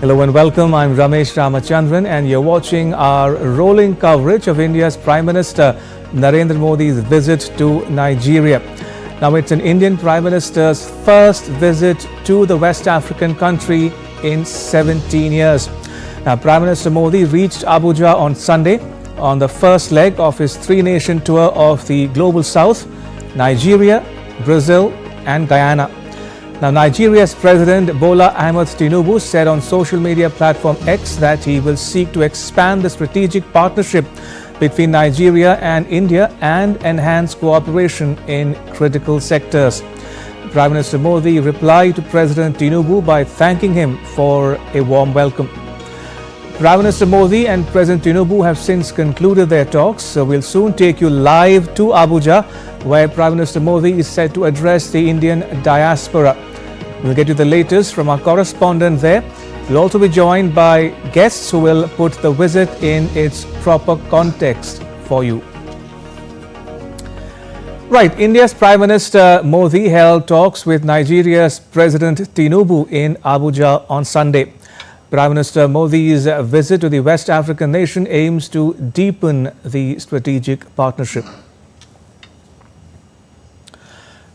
Hello and welcome. I'm Ramesh Ramachandran and you're watching our rolling coverage of India's Prime Minister Narendra Modi's visit to Nigeria. Now, it's an Indian Prime Minister's first visit to the West African country in 17 years. Now, Prime Minister Modi reached Abuja on Sunday on the first leg of his three-nation tour of the Global South, Nigeria, Brazil and Guyana. Now, Nigeria's President Bola Ahmed Tinubu said on social media platform X that he will seek to expand the strategic partnership between Nigeria and India and enhance cooperation in critical sectors. Prime Minister Modi replied to President Tinubu by thanking him for a warm welcome. Prime Minister Modi and President Tinubu have since concluded their talks, so we'll soon take you live to Abuja, where Prime Minister Modi is set to address the Indian diaspora. We'll get you the latest from our correspondent there. We'll also be joined by guests who will put the visit in its proper context for you. Right, India's Prime Minister Modi held talks with Nigeria's President Tinubu in Abuja on Sunday. Prime Minister Modi's visit to the West African nation aims to deepen the strategic partnership.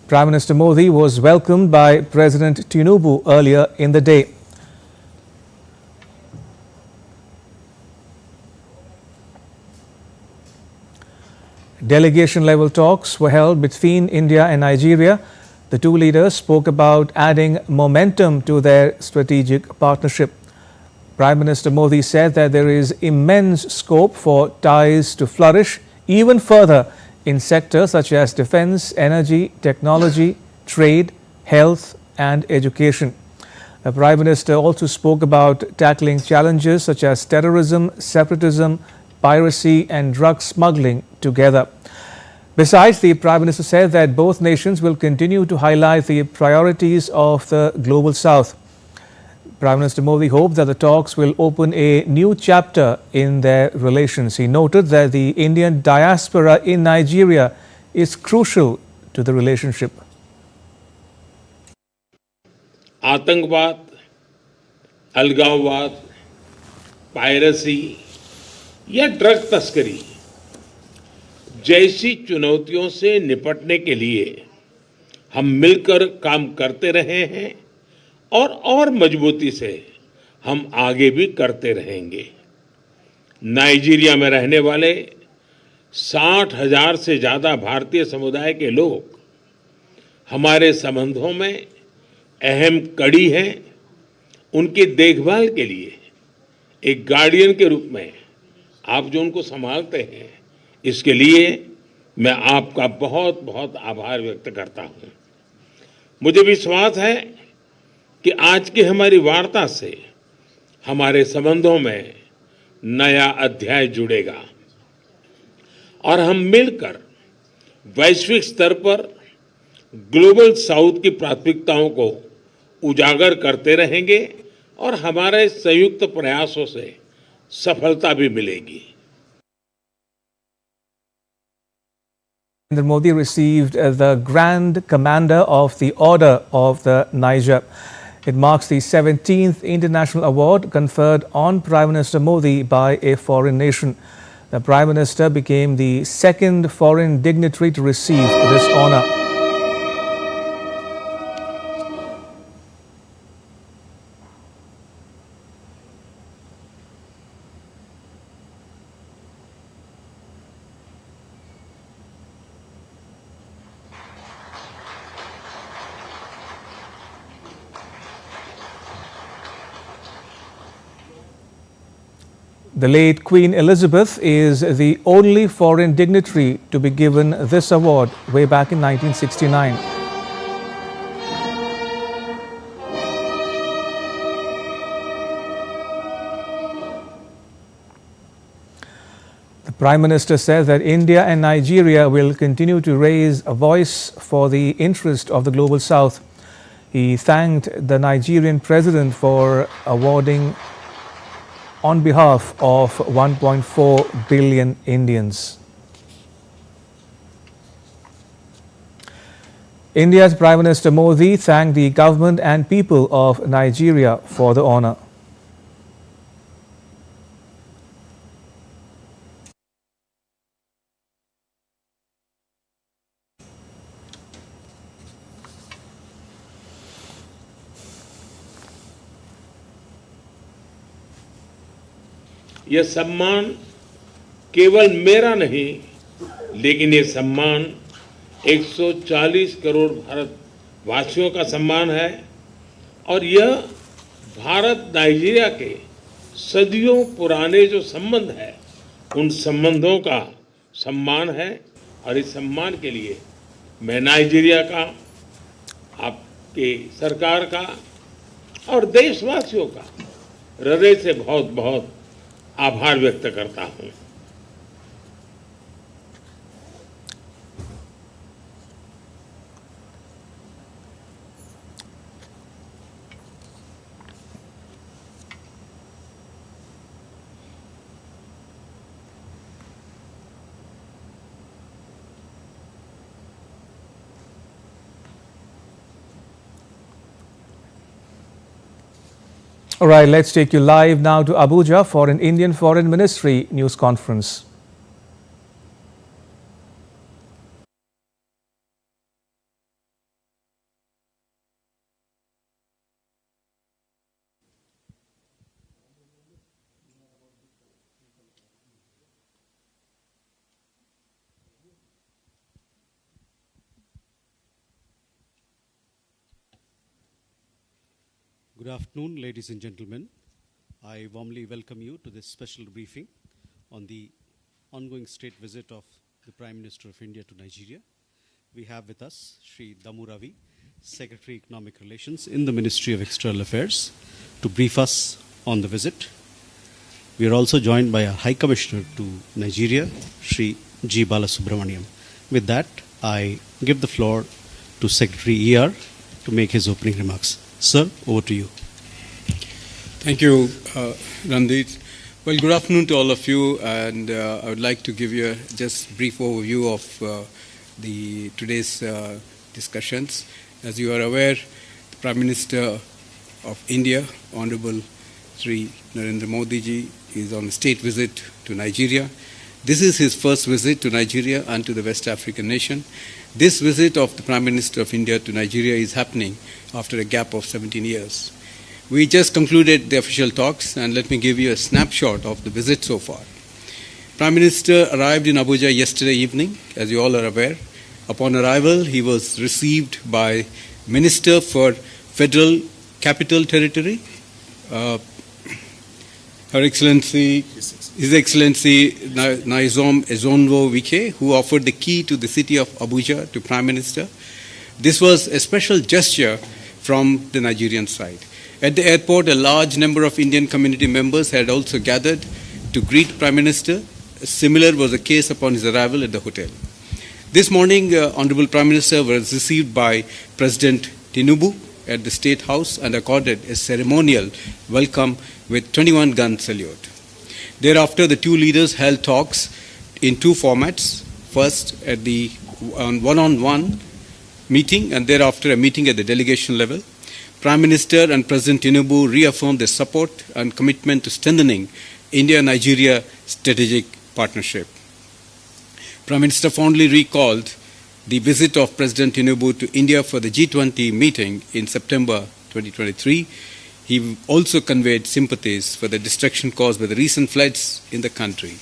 Prime Minister Modi was welcomed by President Tinubu earlier in the day. Delegation-level talks were held between India and Nigeria. The two leaders spoke about adding momentum to their strategic partnership. Prime Minister Modi said that there is immense scope for ties to flourish even further in sectors such as defense, energy, technology, trade, health and education. The Prime Minister also spoke about tackling challenges such as terrorism, separatism, piracy and drug smuggling together. Besides, the Prime Minister said that both nations will continue to highlight the priorities of the Global South. Prime Minister Modi hoped that the talks will open a new chapter in their relations. He noted that the Indian diaspora in Nigeria is crucial to the relationship. आतंकवाद, अलगाववाद, piracy या drug तस्करी जैसी चुनौतियों से निपटने के लिए हम मिलकर काम करते रहे हैं और मजबूती से हम आगे भी करते रहेंगे। नाइजीरिया में रहने वाले 60,000 से ज्यादा भारतीय समुदाय के लोग हमारे संबंधों में अहम कड़ी हैं। उनकी देखभाल के लिए एक गार्डियन के रूप में आप जो उनको संभालते हैं, इसके लिए मैं आपका बहुत बहुत आभार व्यक्त करता हूं। मुझे विश्वास है कि आज की हमारी वार्ता से हमारे संबंधों में नया अध्याय जुड़ेगा और हम मिलकर वैश्विक स्तर पर ग्लोबल साउथ की प्राथमिकताओं को उजागर करते रहेंगे और हमारे संयुक्त प्रयासों से सफलता भी मिलेगी। Narendra Modi received the Grand Commander of the Order of the Niger. It marks the 17th international award conferred on Prime Minister Modi by a foreign nation. The Prime Minister became the second foreign dignitary to receive this honor. The late Queen Elizabeth is the only foreign dignitary to be given this award way back in 1969. The Prime Minister says that India and Nigeria will continue to raise a voice for the interest of the Global South. He thanked the Nigerian President for awarding on behalf of 1.4 billion Indians. India's Prime Minister Modi thanked the government and people of Nigeria for the honor. यह सम्मान केवल मेरा नहीं, लेकिन ये सम्मान 140 करोड़ भारतवासियों का सम्मान है और यह भारत नाइजीरिया के सदियों पुराने जो संबंध है, उन संबंधों का सम्मान है। और इस सम्मान के लिए मैं नाइजीरिया का, आपके सरकार का और देशवासियों का हृदय से बहुत बहुत आभार व्यक्त करता हूं। All right, let's take you live now to Abuja for an Indian Foreign Ministry news conference. Good afternoon, ladies and gentlemen. I warmly welcome you to this special briefing on the ongoing state visit of the Prime Minister of India to Nigeria. We have with us Shri Damu Ravi, Secretary Economic Relations in the Ministry of External Affairs, to brief us on the visit. We are also joined by our High Commissioner to Nigeria, Shri G. Balasubramaniam. With that, I give the floor to Secretary ER to make his opening remarks. Sir, over to you. Thank you, Randeep. Well, good afternoon to all of you, and I would like to give you a just brief overview of today's discussions. As you are aware, the Prime Minister of India, Honorable Sri Narendra Modi ji, is on a state visit to Nigeria. This is his first visit to Nigeria and to the West African nation. This visit of the Prime Minister of India to Nigeria is happening after a gap of 17 years. We just concluded the official talks, and let me give you a snapshot of the visit so far. Prime Minister arrived in Abuja yesterday evening, as you all are aware. Upon arrival, he was received by Minister for Federal Capital Territory, Her Excellency, His Excellency Nyesom Ezonwo Wike, who offered the key to the city of Abuja to Prime Minister. This was a special gesture from the Nigerian side. At the airport, a large number of Indian community members had also gathered to greet Prime Minister. Similar was the case upon his arrival at the hotel. This morning, Honorable Prime Minister was received by President Tinubu at the State House and accorded a ceremonial welcome with 21-gun salute. Thereafter, the two leaders held talks in two formats. First, at the one-on-one meeting, and thereafter a meeting at the delegation level. Prime Minister and President Tinubu reaffirmed their support and commitment to strengthening India-Nigeria strategic partnership. Prime Minister fondly recalled the visit of President Tinubu to India for the G20 meeting in September 2023. He also conveyed sympathies for the destruction caused by the recent floods in the country.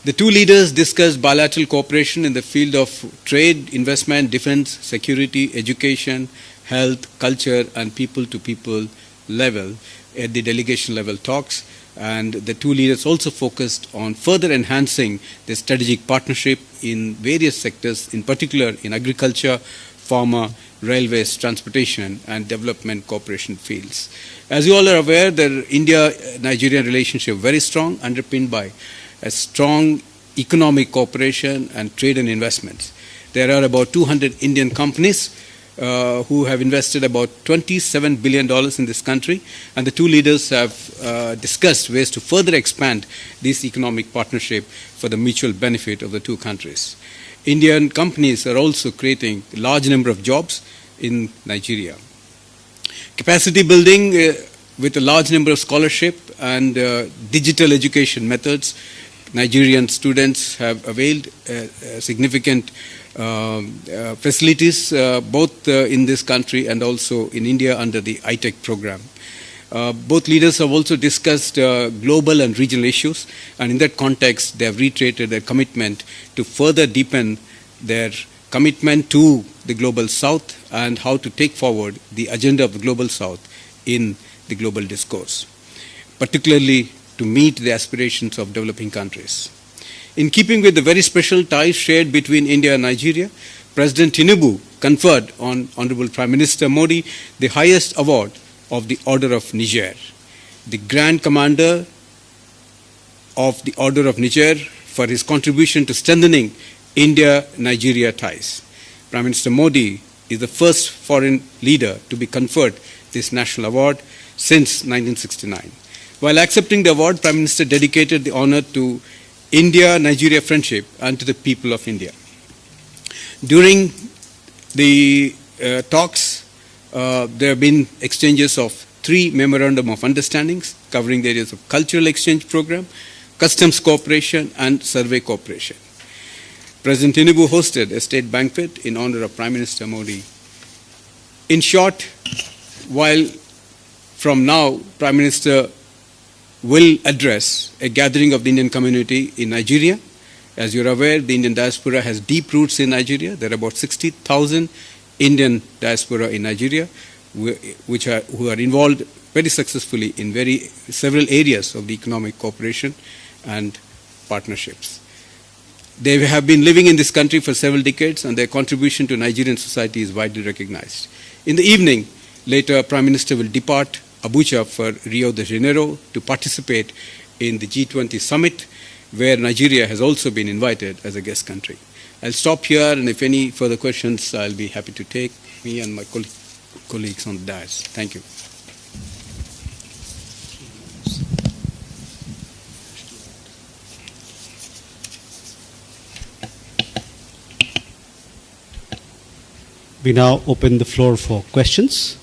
The two leaders discussed bilateral cooperation in the field of trade, investment, defense, security, education, health, culture, and people-to-people level at the delegation-level talks. And the two leaders also focused on further enhancing the strategic partnership in various sectors, in particular in agriculture, pharma, railways, transportation, and development cooperation fields. As you all are aware, the India-Nigerian relationship is very strong, underpinned by a strong economic cooperation and trade and investments. There are about 200 Indian companies who have invested about $27 billion in this country, and the two leaders have discussed ways to further expand this economic partnership for the mutual benefit of the two countries. Indian companies are also creating a large number of jobs in Nigeria. Capacity building with a large number of scholarship and digital education methods, Nigerian students have availed significant facilities both in this country and also in India under the ITEC program. Both leaders have also discussed global and regional issues, and in that context, they have reiterated their commitment to further deepen their commitment to the Global South and how to take forward the agenda of the Global South in the global discourse, particularly to meet the aspirations of developing countries. In keeping with the very special ties shared between India and Nigeria, President Tinubu conferred on Honorable Prime Minister Modi the highest award of the Order of Niger. The Grand Commander of the Order of Niger for his contribution to strengthening India-Nigeria ties. Prime Minister Modi is the first foreign leader to be conferred this national award since 1969. While accepting the award, Prime Minister dedicated the honor to India-Nigeria friendship and to the people of India. During the talks, there have been exchanges of 3 memorandum of understandings covering the areas of cultural exchange program, customs cooperation, and survey cooperation. President Tinubu hosted a state banquet in honor of Prime Minister Modi. In short, while from now Prime Minister will address a gathering of the Indian community in Nigeria. As you're aware, the Indian diaspora has deep roots in Nigeria. There are about 60,000 Indian diaspora in Nigeria who are involved very successfully in several areas of the economic cooperation and partnerships. They have been living in this country for several decades, and their contribution to Nigerian society is widely recognized. In the evening, later, Prime Minister will depart Abuja for Rio de Janeiro to participate in the G20 summit, where Nigeria has also been invited as a guest country. I'll stop here, and if any further questions, I'll be happy to take, me and my colleagues on the dais. Thank you. We now open the floor for questions.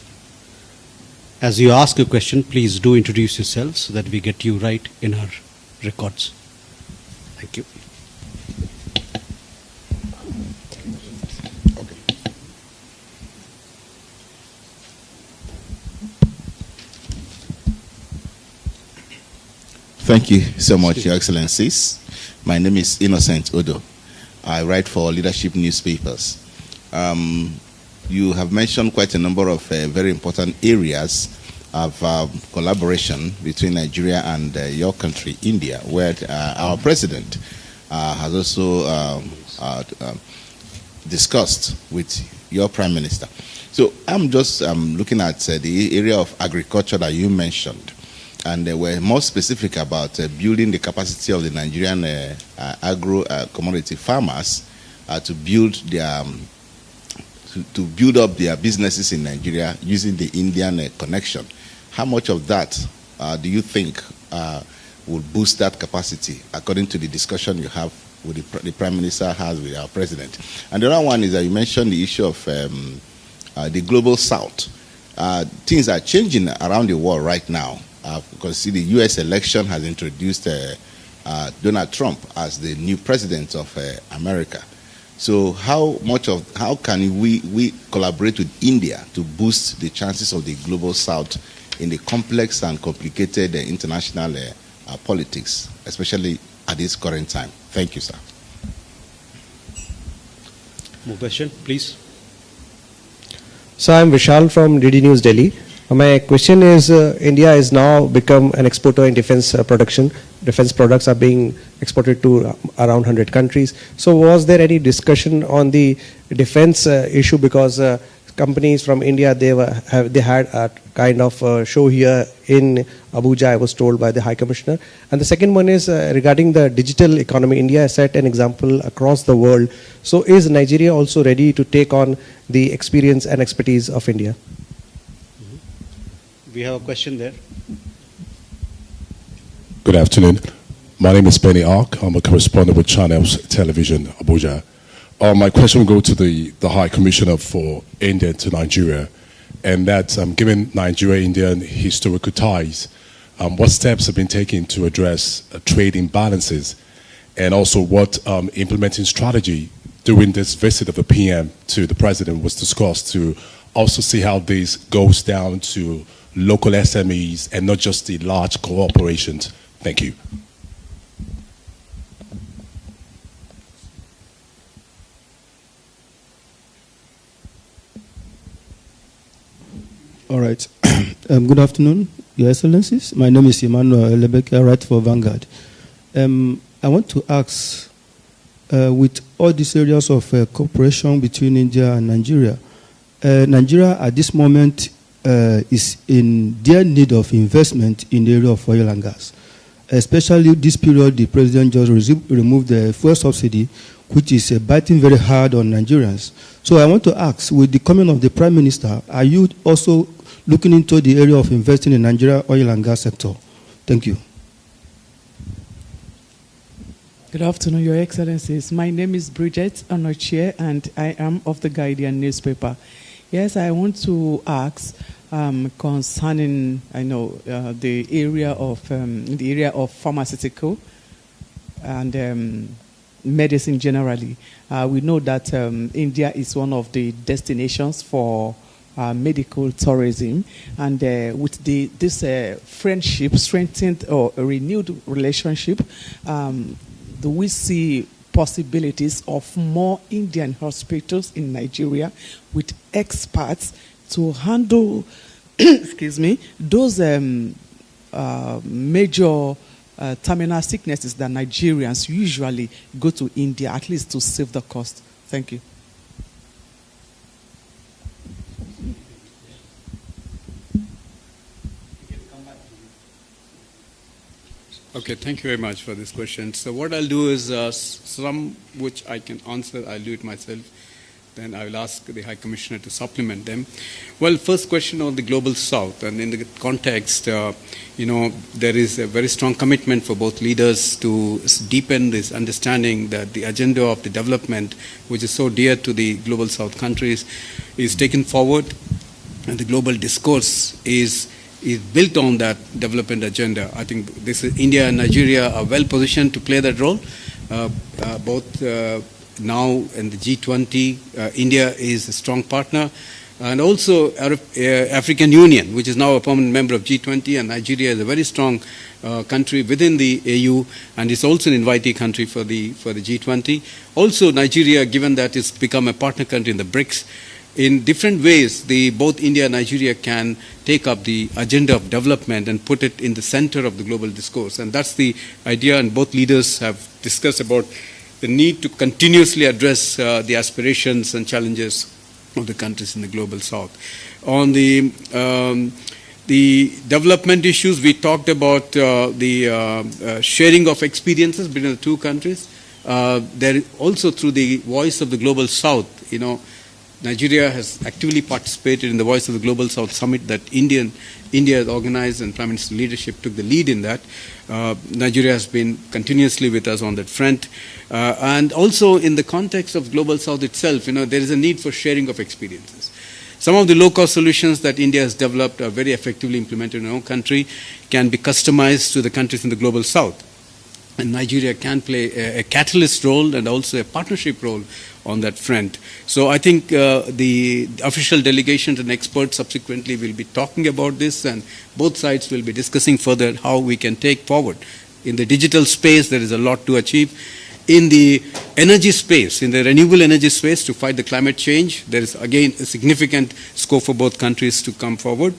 As you ask a question, please do introduce yourself so that we get you right in our records. Thank you. Thank you so much, Your Excellencies. My name is Innocent Odo. I write for leadership newspapers. You have mentioned quite a number of very important areas of collaboration between Nigeria and your country, India, where our president has also discussed with your prime minister. So I'm just looking at the area of agriculture that you mentioned, and we're more specific about building the capacity of the Nigerian agro-commodity farmers to build their to build up their businesses in Nigeria using the Indian connection. How much of that do you think will boost that capacity, according to the discussion you have with the Prime Minister has with our President? And the other one is that you mentioned the issue of the Global South. Things are changing around the world right now, because see, the U.S. election has introduced Donald Trump as the new president of America. So how can we collaborate with India to boost the chances of the Global South in the complex and complicated international politics, especially at this current time? Thank you, sir. More question, please. So I'm Vishal from DD News Delhi. My question is, India has now become an exporter in defense production. Defense products are being exported to around 100 countries. So was there any discussion on the defense issue? Because companies from India, they had a kind of show here in Abuja, I was told by the High Commissioner. And the second one is regarding the digital economy. India has set an example across the world. So is Nigeria also ready to take on the experience and expertise of India? We have a question there. Good afternoon. My name is Benny Ark. I'm a correspondent with Channels Television, Abuja. My question will go to the High Commissioner for India to Nigeria, and that's given Nigeria-India historical ties, what steps have been taken to address trade imbalances, and also what implementing strategy during this visit of the PM to the President was discussed to also see how this goes down to local SMEs and not just the large corporations? Thank you. All right. Good afternoon, Your Excellencies. My name is Emmanuel Elebeke, I write for Vanguard. I want to ask, with all these areas of cooperation between India and Nigeria, Nigeria at this moment is in dire need of investment in the area of oil and gas. Especially this period, the president just removed the fuel subsidy, which is biting very hard on Nigerians. So I want to ask, with the coming of the Prime Minister, are you also looking into the area of investing in Nigeria oil and gas sector? Thank you. Good afternoon, Your Excellencies. My name is Bridget Onochie, and I am of the Guardian newspaper. Yes, I want to ask concerning, the area of pharmaceutical and medicine generally. We know that India is one of the destinations for medical tourism, and with this friendship, strengthened or renewed relationship, do we see possibilities of more Indian hospitals in Nigeria with experts to handle, excuse me, those major terminal sicknesses that Nigerians usually go to India, at least to save the cost? Thank you. Okay, thank you very much for this question. So what I'll do is some which I can answer, I'll do it myself. Then I will ask the High Commissioner to supplement them. Well, first question on the Global South, and in the context, there is a very strong commitment for both leaders to deepen this understanding that the agenda of the development, which is so dear to the Global South countries, is taken forward, and the global discourse is built on that development agenda. I think India and Nigeria are well positioned to play that role. Both now in the G20, India is a strong partner, and also African Union, which is now a permanent member of G20, and Nigeria is a very strong country within the AU, and is also an invitee country for the G20. Also, Nigeria, given that it's become a partner country in the BRICS, in different ways, both India and Nigeria can take up the agenda of development and put it in the center of the global discourse. And that's the idea, and both leaders have discussed about the need to continuously address the aspirations and challenges of the countries in the Global South. On the development issues, we talked about the sharing of experiences between the two countries. There also, through the Voice of the Global South, Nigeria has actively participated in the Voice of the Global South Summit that India has organized, and Prime Minister leadership took the lead in that. Nigeria has been continuously with us on that front. And also in the context of Global South itself, there is a need for sharing of experiences. Some of the low-cost solutions that India has developed are very effectively implemented in our own country, can be customized to the countries in the Global South. And Nigeria can play a catalyst role and also a partnership role on that front. So I think the official delegations and experts subsequently will be talking about this, and both sides will be discussing further how we can take forward. In the digital space, there is a lot to achieve. In the energy space, in the renewable energy space, to fight the climate change, there is again a significant scope for both countries to come forward.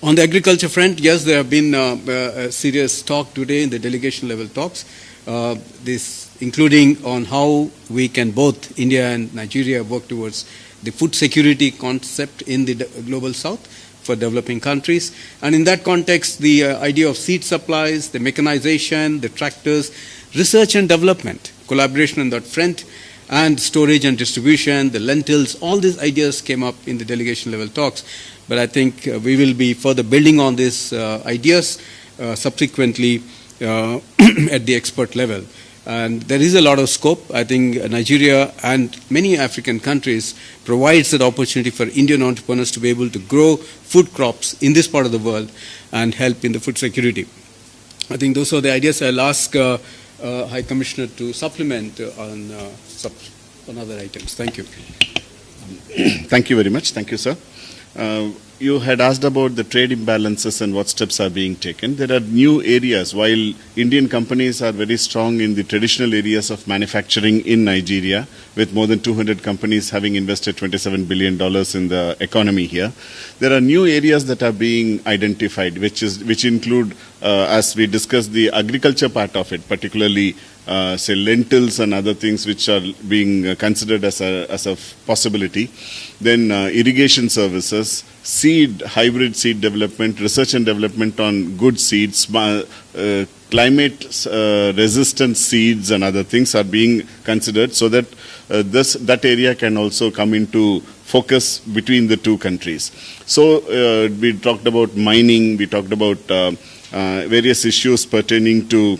On the agriculture front, yes, there have been a serious talk today in the delegation level talks, including on how we can both, India and Nigeria, work towards the food security concept in the Global South for developing countries. And in that context, the idea of seed supplies, the mechanization, the tractors, research and development, collaboration on that front, and storage and distribution, the lentils, all these ideas came up in the delegation level talks. But I think we will be further building on these ideas subsequently at the expert level. And there is a lot of scope. I think Nigeria and many African countries provides that opportunity for Indian entrepreneurs to be able to grow food crops in this part of the world and help in the food security. I think those are the ideas. I'll ask High Commissioner to supplement on other items. Thank you. Thank you very much. Thank you, sir. you had asked about the trade imbalances and what steps are being taken. There are new areas. While Indian companies are very strong in the traditional areas of manufacturing in Nigeria, with more than 200 companies having invested $27 billion in the economy here, there are new areas that are being identified, which include, as we discussed, the agriculture part of it, particularly say lentils and other things which are being considered as a possibility. Then irrigation services, hybrid seed development, research and development on good seeds, climate resistant seeds and other things are being considered, so that that area can also come into focus between the two countries. So we talked about mining, we talked about various issues pertaining to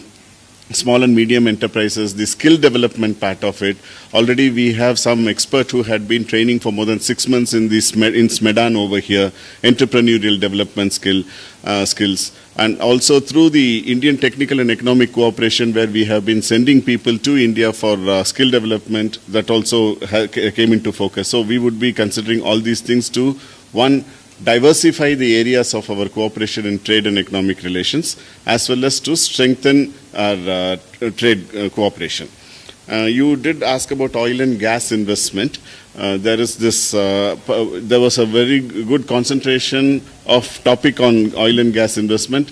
small and medium enterprises, the skill development part of it. Already we have some expert who had been training for more than 6 months in Smedan over here, entrepreneurial development skills. And also through the Indian Technical and Economic Cooperation, where we have been sending people to India for skill development, that also came into focus. So we would be considering all these things to, one, diversify the areas of our cooperation in trade and economic relations, as well as to strengthen our trade cooperation. You did ask about oil and gas investment. There was a very good concentration of topic on oil and gas investment.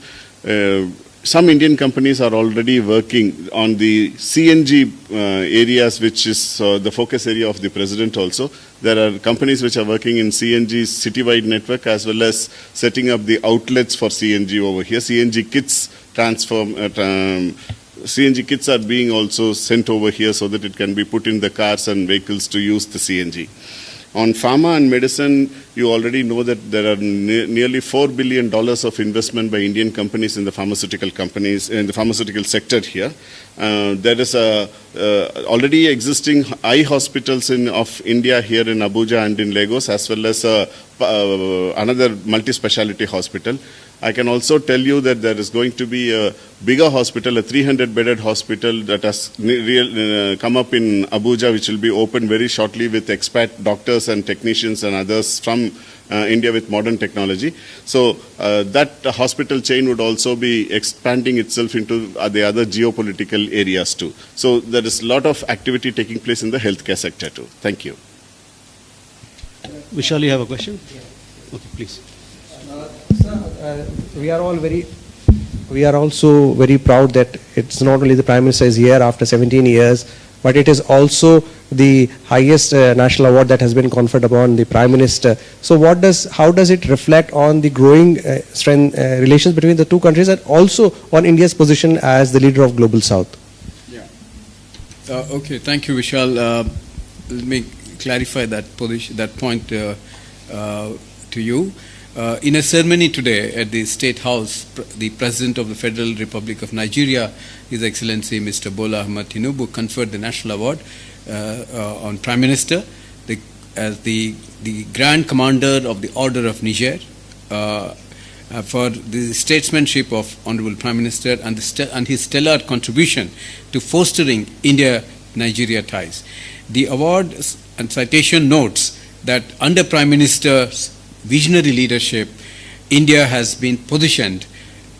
Some Indian companies are already working on the CNG areas, which is the focus area of the President also. There are companies which are working in CNG citywide network, as well as setting up the outlets for CNG over here. CNG kits are being also sent over here so that it can be put in the cars and vehicles to use the CNG. On pharma and medicine, you already know that there are nearly $4 billion of investment by Indian companies in the pharmaceutical sector here. There is already existing eye hospitals of India here in Abuja and in Lagos, as well as another multi-speciality hospital. I can also tell you that there is going to be a bigger hospital, a 300-bedded hospital that has come up in Abuja, which will be opened very shortly with expat doctors and technicians and others from India with modern technology. So that hospital chain would also be expanding itself into the other geopolitical areas too. So there is a lot of activity taking place in the healthcare sector too. Thank you. Vishal, you have a question? Okay, please. We are also very proud that it's not only the Prime Minister is here after 17 years, but it is also the highest national award that has been conferred upon the Prime Minister. So how does it reflect on the growing relations between the two countries, and also on India's position as the leader of Global South? Yeah. Okay, thank you, Vishal. Let me clarify that point to you. In a ceremony today at the State House, the President of the Federal Republic of Nigeria, His Excellency Mr. Bola Ahmed Tinubu, conferred the National Award on Prime Minister as the Grand Commander of the Order of Niger for the statesmanship of Honorable Prime Minister and his stellar contribution to fostering India-Nigeria ties. The award and citation notes that under Prime Minister's visionary leadership, India has been positioned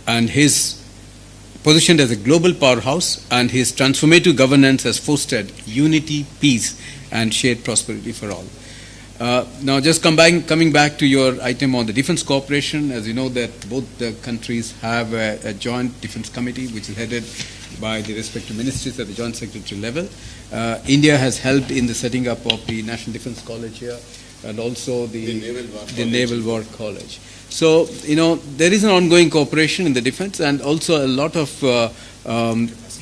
as a global powerhouse, and his transformative governance has fostered unity, peace, and shared prosperity for all. Now, just coming back to your item on the defense cooperation, as you know that both the countries have a joint defense committee which is headed by the respective ministries at the joint secretary level. India has helped in the setting up of the National Defense College here, and also the Naval War College. So, there is an ongoing cooperation in the defense, and also a lot of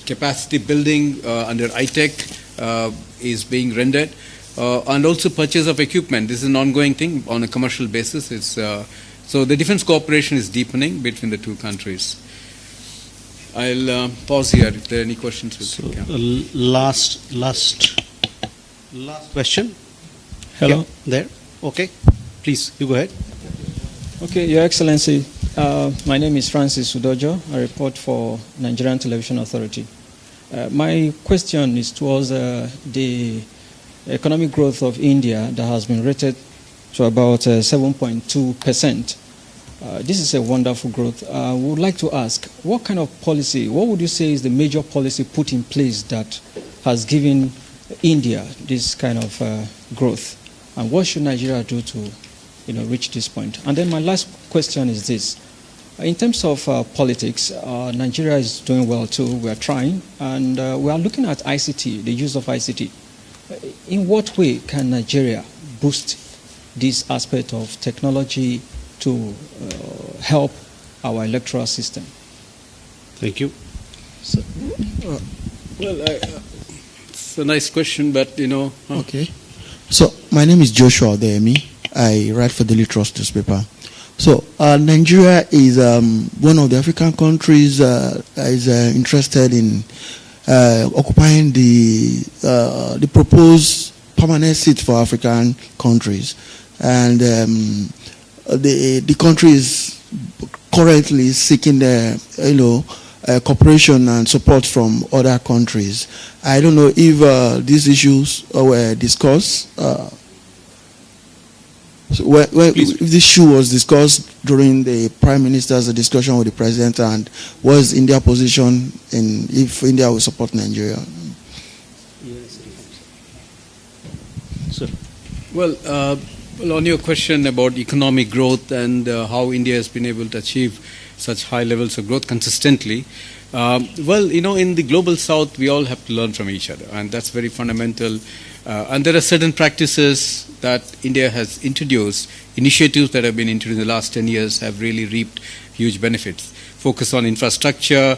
capacity building under ITEC is being rendered, and also purchase of equipment. This is an ongoing thing on a commercial basis. So the defense cooperation is deepening between the two countries. I'll pause here if there are any questions. So, last question. Hello. Yeah, there. Okay. Please, you go ahead. Okay, Your Excellency, my name is Francis Udojo. I report for Nigerian Television Authority. My question is towards the economic growth of India that has been rated to about 7.2%. This is a wonderful growth. We would like to ask, what kind of policy, what would you say is the major policy put in place that has given India this kind of growth? And what should Nigeria do to reach this point? And then my last question is this. In terms of politics, Nigeria is doing well too. We are trying. And we are looking at ICT, the use of ICT. In what way can Nigeria boost this aspect of technology to help our electoral system? Thank you. So, it's a nice question, but Okay. So my name is Joshua Odeyemi. I write for Daily Trust newspaper. So Nigeria is one of the African countries that is interested in occupying the proposed permanent seat for African countries, and the country is currently seeking cooperation and support from other countries. I don't know if these issues were discussed. If this issue was discussed during the Prime Minister's discussion with the President, and was India's position in if India will support Nigeria? Sir. Well, on your question about economic growth and how India has been able to achieve such high levels of growth consistently, in the global south, we all have to learn from each other, and that's very fundamental. And there are certain practices that India has introduced, initiatives that have been introduced in the last 10 years have really reaped huge benefits. Focus on infrastructure,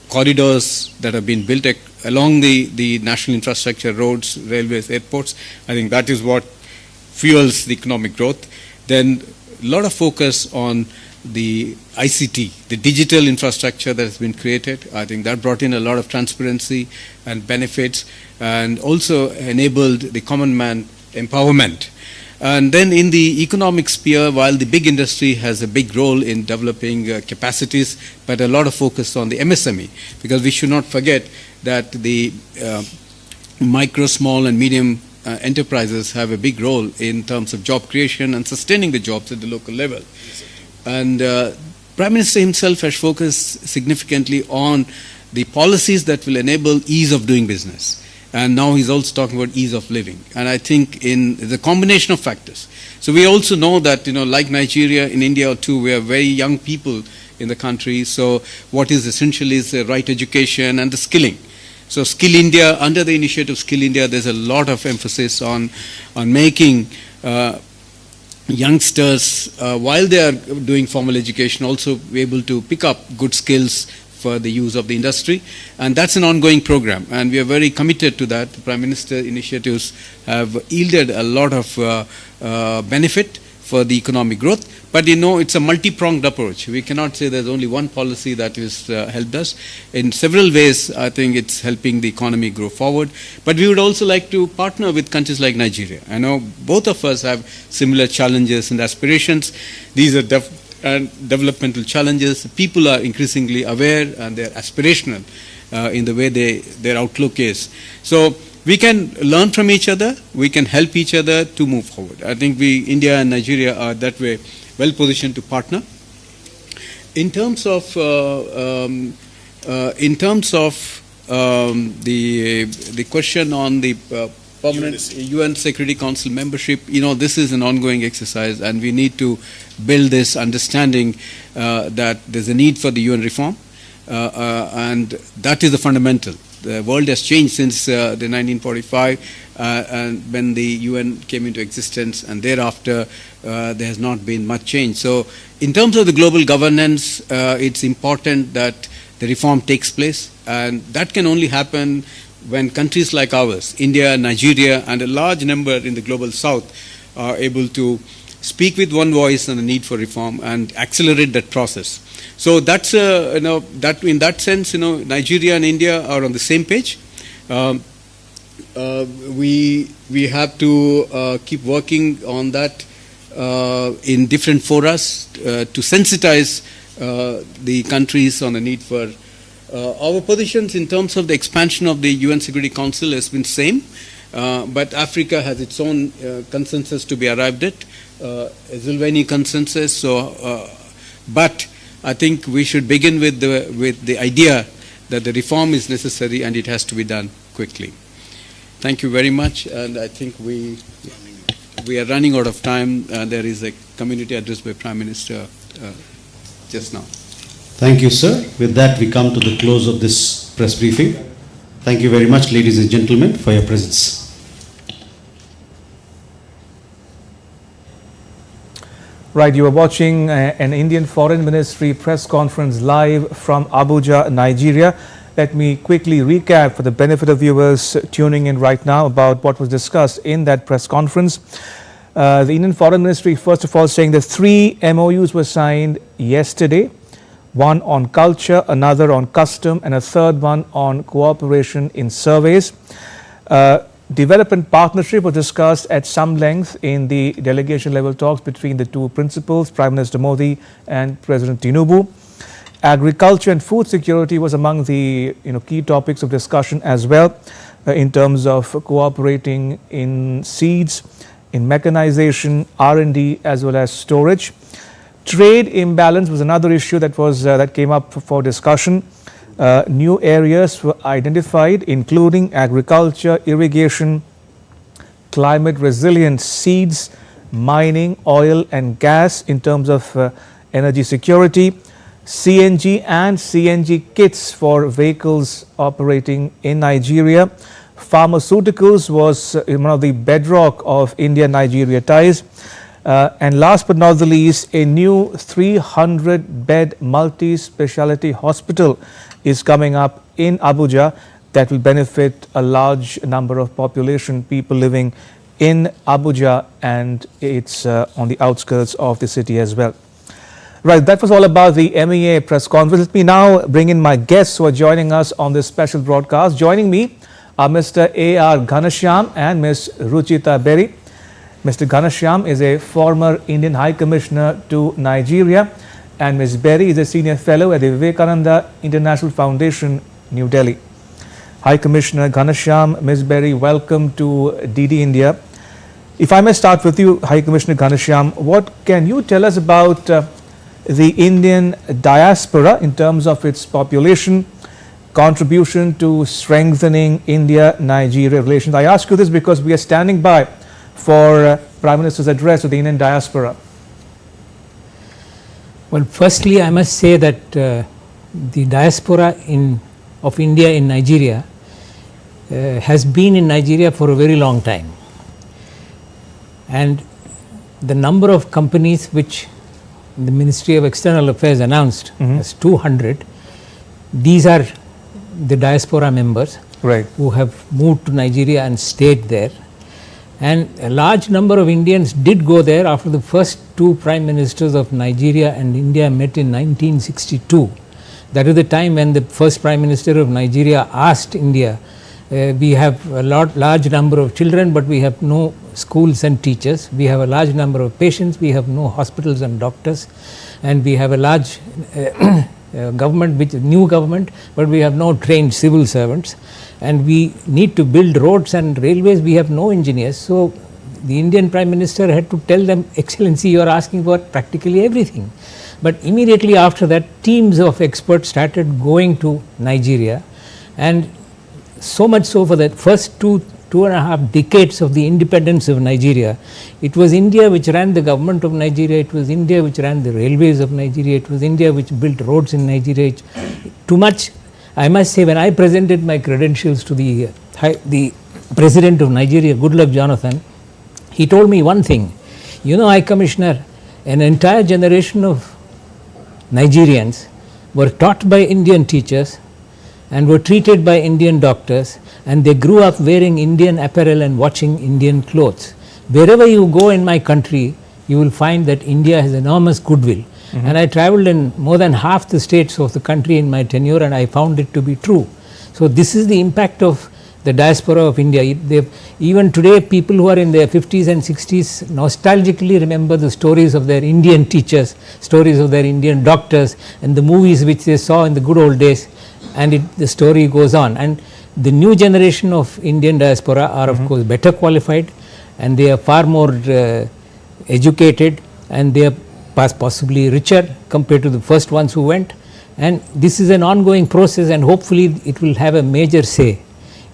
corridors that have been built along the national infrastructure, roads, railways, airports. I think that is what fuels the economic growth. Then a lot of focus on the ICT, the digital infrastructure that has been created. I think that brought in a lot of transparency and benefits, and also enabled the common man empowerment. And then in the economic sphere, while the big industry has a big role in developing capacities, but a lot of focus on the MSME, because we should not forget that the micro, small and medium enterprises have a big role in terms of job creation and sustaining the jobs at the local level. And Prime Minister himself has focused significantly on the policies that will enable ease of doing business. And now he's also talking about ease of living. And I think in the combination of factors. So we also know that, like Nigeria, in India too, we have very young people in the country. So what is essential is the right education and the skilling. So Skill India, under the initiative Skill India, there's a lot of emphasis on making youngsters, while they are doing formal education, also be able to pick up good skills for the use of the industry. And that's an ongoing program, and we are very committed to that. The Prime Minister initiatives have yielded a lot of benefit for the economic growth. But it's a multi-pronged approach. We cannot say there's only one policy that has helped us. In several ways, I think it's helping the economy grow forward. But we would also like to partner with countries like Nigeria. I know both of us have similar challenges and aspirations. These are developmental challenges. People are increasingly aware and they're aspirational in the way their outlook is. So we can learn from each other. We can help each other to move forward. I think India and Nigeria are that way well positioned to partner. In terms of the question on the permanent UN Security Council membership, this is an ongoing exercise, and we need to build this understanding that there's a need for the UN reform, and that is the fundamental. The world has changed since the 1945 and when the UN came into existence, and thereafter there has not been much change. So in terms of the global governance, it's important that the reform takes place, and that can only happen when countries like ours, India, Nigeria, and a large number in the global south are able to speak with one voice on the need for reform and accelerate that process. So that's that in that sense, Nigeria and India are on the same page. We have to keep working on that in different forums to sensitize the countries on the need for. Our positions in terms of the expansion of the UN Security Council has been same. but Africa has its own consensus to be arrived at, a Zulwani consensus. So, but I think we should begin with the idea that the reform is necessary and it has to be done quickly. Thank you very much, and I think we are running out of time. There is a community address by Prime Minister just now. Thank you, sir. With that, we come to the close of this press briefing. Thank you very much, ladies and gentlemen, for your presence. Right, you are watching an Indian Foreign Ministry press conference live from Abuja, Nigeria. Let me quickly recap for the benefit of viewers tuning in right now about what was discussed in that press conference. The Indian Foreign Ministry, first of all, saying that 3 MOUs were signed yesterday. One on culture, another on custom, and a third one on cooperation in surveys. Development partnership was discussed at some length in the delegation level talks between the two principals, Prime Minister Modi and President Tinubu. Agriculture and food security was among the key topics of discussion as well, in terms of cooperating in seeds, in mechanization, R&D, as well as storage. Trade imbalance was another issue that came up for discussion. New areas were identified, including agriculture, irrigation, climate resilient seeds, mining, oil and gas in terms of energy security, CNG and CNG kits for vehicles operating in Nigeria. Pharmaceuticals was one of the bedrock of India-Nigeria ties. And last but not the least, a new 300-bed multi-speciality hospital is coming up in Abuja that will benefit a large number of people living in Abuja, and it's on the outskirts of the city as well. Right, that was all about the MEA press conference. Let me now bring in my guests who are joining us on this special broadcast. Joining me are Mr. A.R. Ghanashyam and Ms. Ruchita Berry. Mr. Ghanashyam is a former Indian High Commissioner to Nigeria, and Ms. Berry is a Senior Fellow at the Vivekananda International Foundation, New Delhi. High Commissioner Ghanashyam, Ms. Berry, welcome to DD India. If I may start with you, High Commissioner Ghanashyam, what can you tell us about the Indian diaspora in terms of its population, contribution to strengthening India-Nigeria relations? I ask you this because we are standing by for Prime Minister's address to the Indian diaspora. Well, firstly, I must say that the diaspora of India in Nigeria has been in Nigeria for a very long time. And the number of companies which the Ministry of External Affairs announced as 200, these are the diaspora members who have moved to Nigeria and stayed there. And a large number of Indians did go there after the first 2 Prime Ministers of Nigeria and India met in 1962. That is the time when the first Prime Minister of Nigeria asked India, we have a large number of children, but we have no schools and teachers. We have a large number of patients, we have no hospitals and doctors, and we have a large new government, but we have no trained civil servants. And we need to build roads and railways, we have no engineers. So the Indian Prime Minister had to tell them, Excellency, you are asking for practically everything. But immediately after that, teams of experts started going to Nigeria, and so much so for the first two and a half decades of the independence of Nigeria, it was India which ran the government of Nigeria, it was India which ran the railways of Nigeria, it was India which built roads in Nigeria. Too much, I must say, when I presented my credentials to the President of Nigeria, Goodluck Jonathan, he told me one thing, High Commissioner, an entire generation of Nigerians were taught by Indian teachers and were treated by Indian doctors, and they grew up wearing Indian apparel and watching Indian clothes. Wherever you go in my country, you will find that India has enormous goodwill. And I traveled in more than half the states of the country in my tenure, and I found it to be true. So this is the impact of the diaspora of India. Even today, people who are in their 50s and 60s nostalgically remember the stories of their Indian teachers, stories of their Indian doctors, and the movies which they saw in the good old days, and the story goes on. And The new generation of Indian diaspora are of course better qualified, and they are far more educated, and they are possibly richer compared to the first ones who went. And this is an ongoing process, and hopefully it will have a major say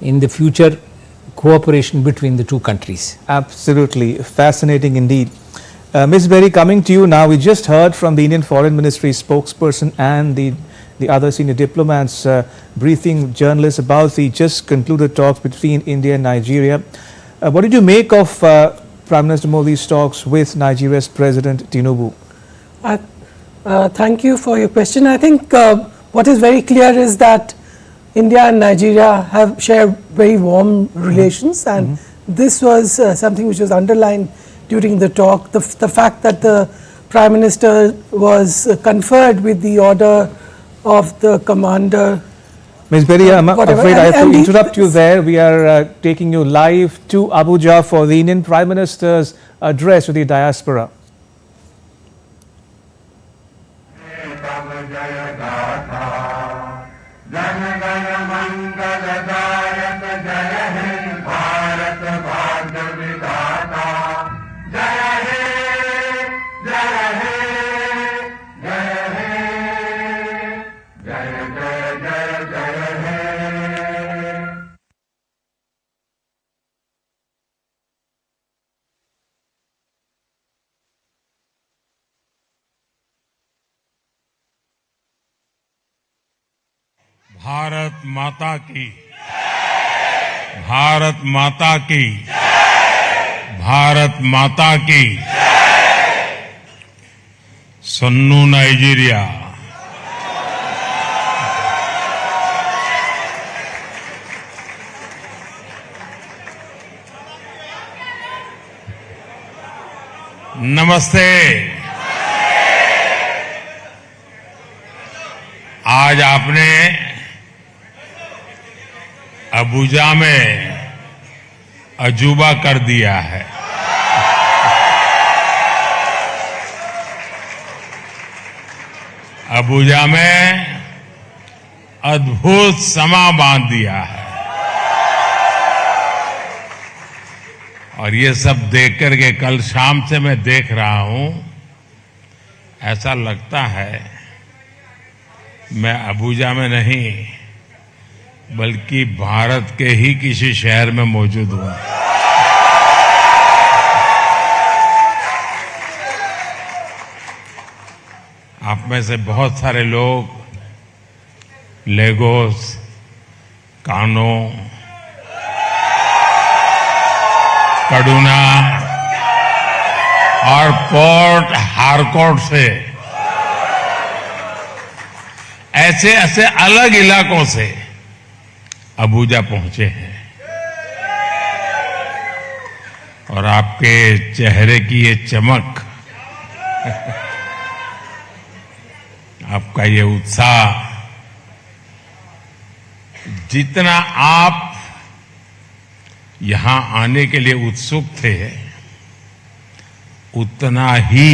in the future cooperation between the two countries. Absolutely fascinating indeed. Ms. Berry, coming to you now, we just heard from the Indian Foreign Ministry spokesperson and the other senior diplomats briefing journalists about the just concluded talks between India and Nigeria. What did you make of Prime Minister Modi's talks with Nigeria's President Tinubu? Thank you for your question. I think what is very clear is that India and Nigeria have shared very warm relations, and this was something which was underlined during the talk. The fact that the Prime Minister was conferred with the order of the commander. Ms. Berry, I'm afraid I have to interrupt you there. We are taking you live to Abuja for the Indian Prime Minister's address to the diaspora. Bharat माता की, भारत माता की, भारत माता की। Sannu Nigeria. नमस्ते। आज आपने Abuja में अजूबा कर दिया है। अबुजा में अद्भुत समा बांध दिया है, और ये सब देख करके कल शाम से मैं देख रहा हूं, ऐसा लगता है मैं अबुजा में नहीं बल्कि भारत के ही किसी शहर में मौजूद हूं। आप में से बहुत सारे लोग लेगोस, कानो, कड़ूना और पोर्ट हारकोर्ट से, ऐसे ऐसे अलग इलाकों से अबुजा पहुंचे हैं, और आपके चेहरे की ये चमक, आपका ये उत्साह, जितना आप यहां आने के लिए उत्सुक थे, उतना ही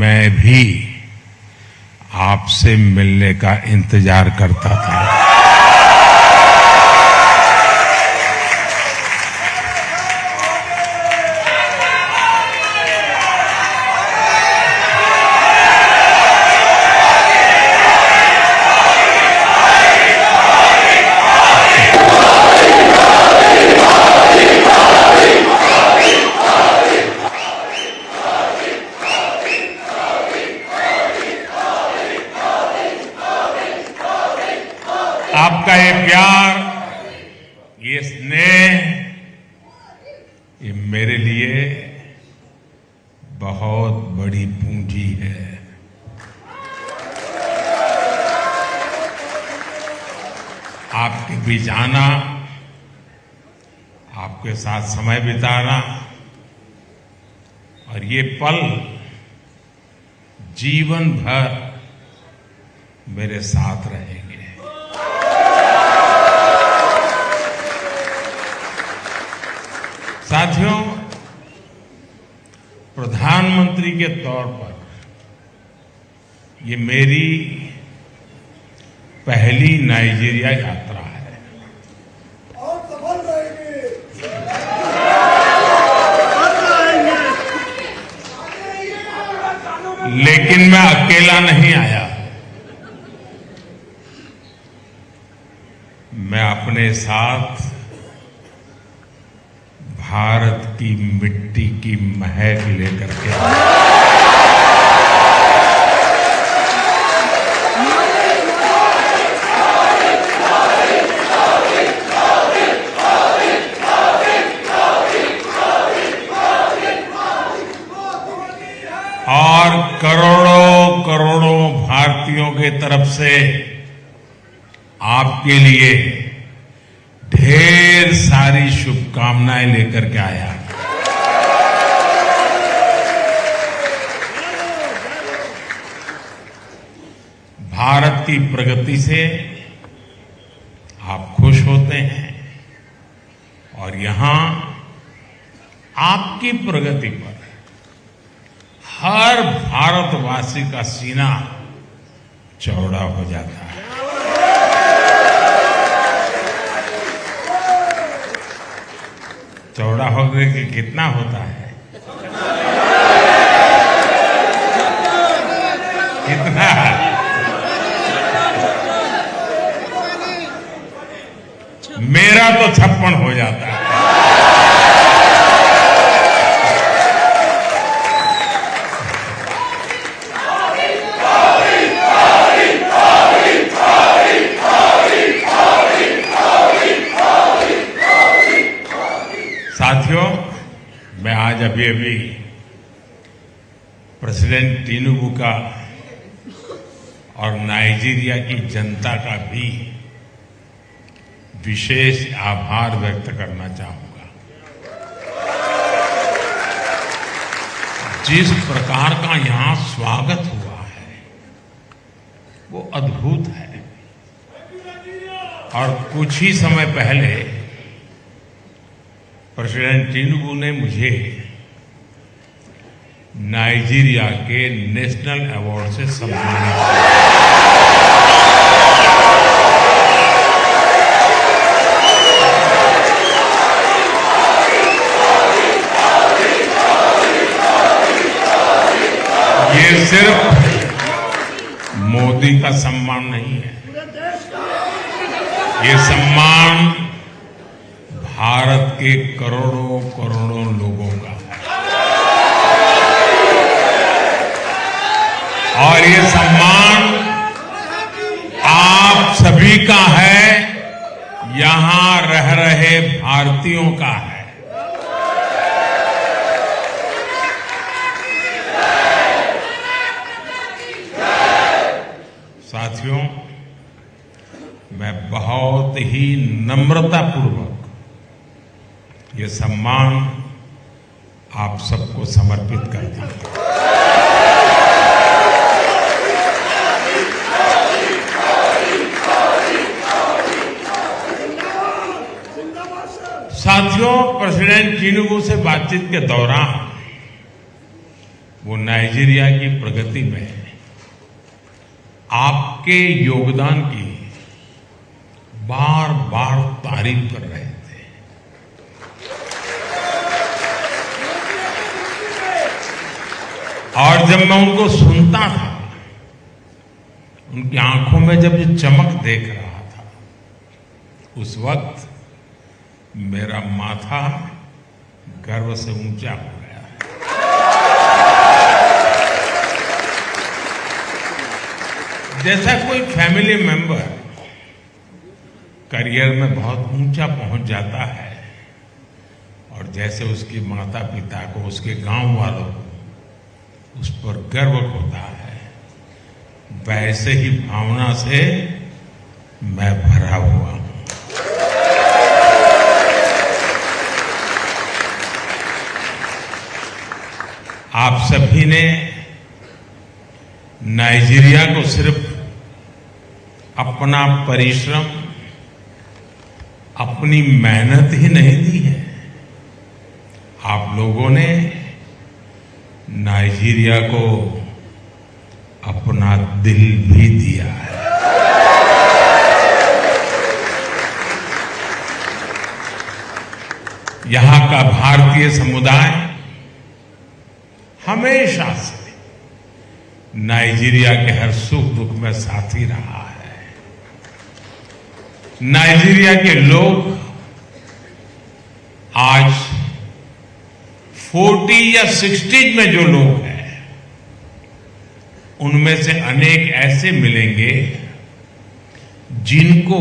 मैं भी आपसे मिलने का इंतजार करता था। आपका ये प्यार, ये स्नेह, ये मेरे लिए बहुत बड़ी पूंजी है। आपके बीच आना, आपके साथ समय बिताना, और ये पल जीवन भर मेरे साथ रहेंगे। साथियों, प्रधानमंत्री के तौर पर ये मेरी पहली नाइजीरिया यात्रा है। अकेला नहीं आया, मैं अपने साथ भारत की मिट्टी की महक लेकर के आया। और करोड़ों करोड़ों भारतीयों के तरफ से आपके लिए ढेर सारी शुभकामनाएं लेकर के आया। भारत की प्रगति से आप खुश होते हैं और यहां आपकी प्रगति पर हर भारतवासी का सीना चौड़ा हो जाता है। चौड़ा होने के कितना होता है? कितना? मेरा तो 56 हो जाता है। साथियों, मैं आज अभी प्रेसिडेंट टिनुबू का और नाइजीरिया की जनता का भी विशेष आभार व्यक्त करना चाहूंगा। जिस प्रकार का यहां स्वागत हुआ है वो अद्भुत है। और कुछ ही समय पहले प्रेसिडेंट टिनुबू ने मुझे नाइजीरिया के नेशनल अवार्ड से सम्मानित किया। ये सिर्फ मोदी का सम्मान नहीं है, ये सम्मान भारत के करोड़ों करोड़ों लोगों का है। और ये सम्मान आप सभी का है, यहां रह रहे भारतीयों का है। साथियों, मैं बहुत ही नम्रतापूर्वक ये सम्मान आप सबको समर्पित करता हूं। साथियों, प्रेसिडेंट टिनुबू से बातचीत के दौरान वो नाइजीरिया की प्रगति में आपके योगदान की बार बार तारीफ कर रहे थे। और जब मैं उनको सुनता था, उनकी आंखों में जब ये चमक देख रहा था, उस वक्त मेरा माथा गर्व से ऊंचा हो गया। जैसा कोई फैमिली मेंबर करियर में बहुत ऊंचा पहुंच जाता है और जैसे उसके माता पिता को, उसके गांव वालों को उस पर गर्व होता है, वैसे ही भावना से मैं भरा हुआ हूं। आप सभी ने नाइजीरिया को सिर्फ अपना परिश्रम, अपनी मेहनत ही नहीं दी है, आप लोगों ने नाइजीरिया को अपना दिल भी दिया है। यहां का भारतीय समुदाय हमेशा से नाइजीरिया के हर सुख दुख में साथी रहा है। नाइजीरिया के लोग आज 40 या 60 में जो लोग हैं, उनमें से अनेक ऐसे मिलेंगे जिनको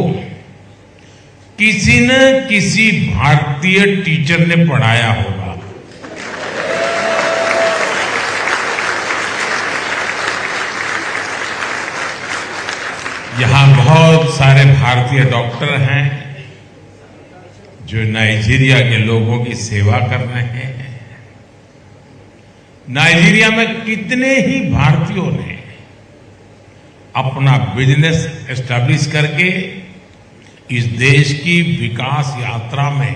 किसी न किसी भारतीय टीचर ने पढ़ाया होगा। यहां बहुत सारे भारतीय डॉक्टर हैं जो नाइजीरिया के लोगों की सेवा कर रहे हैं। नाइजीरिया में कितने ही भारतीयों ने अपना बिजनेस एस्टैब्लिश करके इस देश की विकास यात्रा में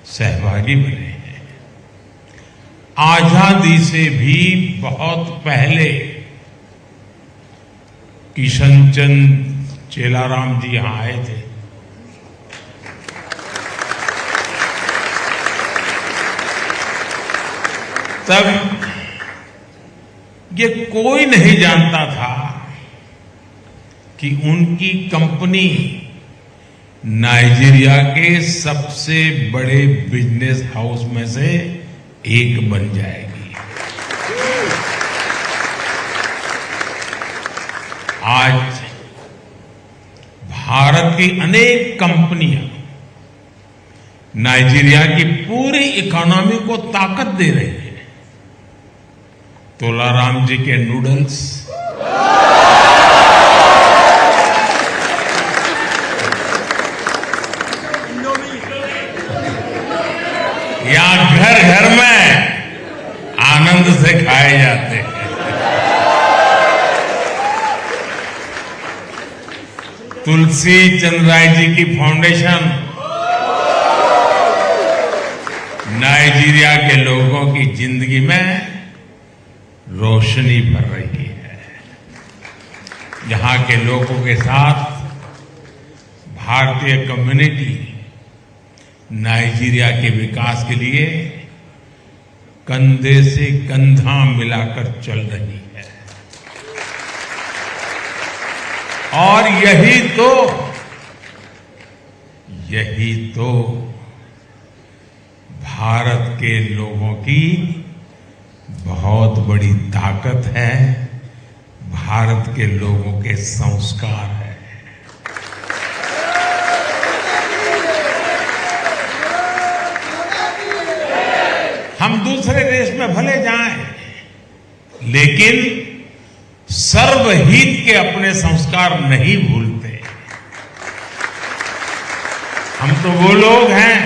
सहभागी बने हैं। आजादी से भी बहुत पहले किशन चंद चेलाराम जी यहां आए थे। तब ये कोई नहीं जानता था कि उनकी कंपनी नाइजीरिया के सबसे बड़े बिजनेस हाउस में से एक बन जाएगी। आज भारत की अनेक कंपनियां नाइजीरिया की पूरी इकोनॉमी को ताकत दे रही है। तोलाराम जी के नूडल्स, या घर घर में आनंद से खाए जाते हैं। तुलसी चंद राय जी की फाउंडेशन नाइजीरिया के लोगों की जिंदगी में रोशनी भर रही है। यहां के लोगों के साथ भारतीय कम्युनिटी नाइजीरिया के विकास के लिए कंधे से कंधा मिलाकर चल रही है। और यही तो भारत के लोगों की बहुत बड़ी ताकत है, भारत के लोगों के संस्कार है। हम दूसरे देश में भले जाएं, लेकिन सर्वहित के अपने संस्कार नहीं भूलते। हम तो वो लोग हैं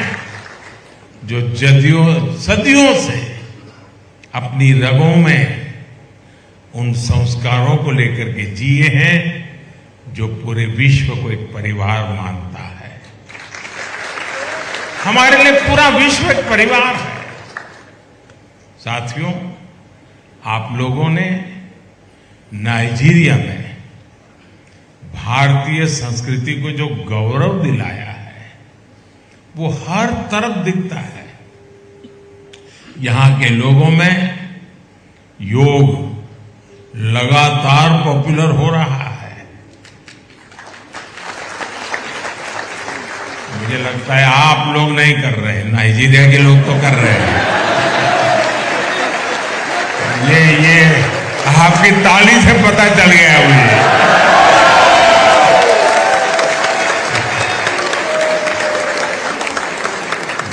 जो सदियों से अपनी रगों में उन संस्कारों को लेकर के जिए हैं जो पूरे विश्व को एक परिवार मानता है। हमारे लिए पूरा विश्व एक परिवार है। साथियों, आप लोगों ने नाइजीरिया में भारतीय संस्कृति को जो गौरव दिलाया है वो हर तरफ दिखता है। यहां के लोगों में योग लगातार पॉपुलर हो रहा है। मुझे लगता है आप लोग नहीं कर रहे, नाइजीरिया के लोग तो कर रहे हैं। ये आपकी ताली से पता चल गया मुझे।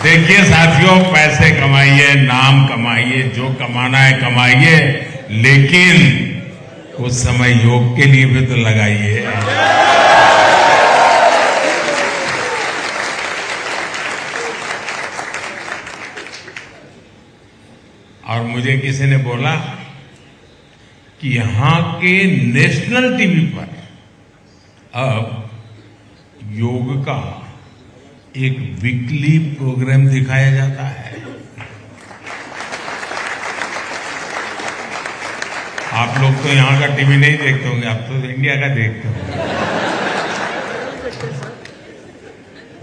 देखिए साथियों, पैसे कमाइए, नाम कमाइए, जो कमाना है कमाइए, लेकिन कुछ समय योग के लिए भी तो लगाइए। और मुझे किसी ने बोला कि यहां के नेशनल टीवी पर अब योग का एक वीकली प्रोग्राम दिखाया जाता है। आप लोग तो यहां का टीवी नहीं देखते होंगे, आप तो इंडिया का देखते होंगे।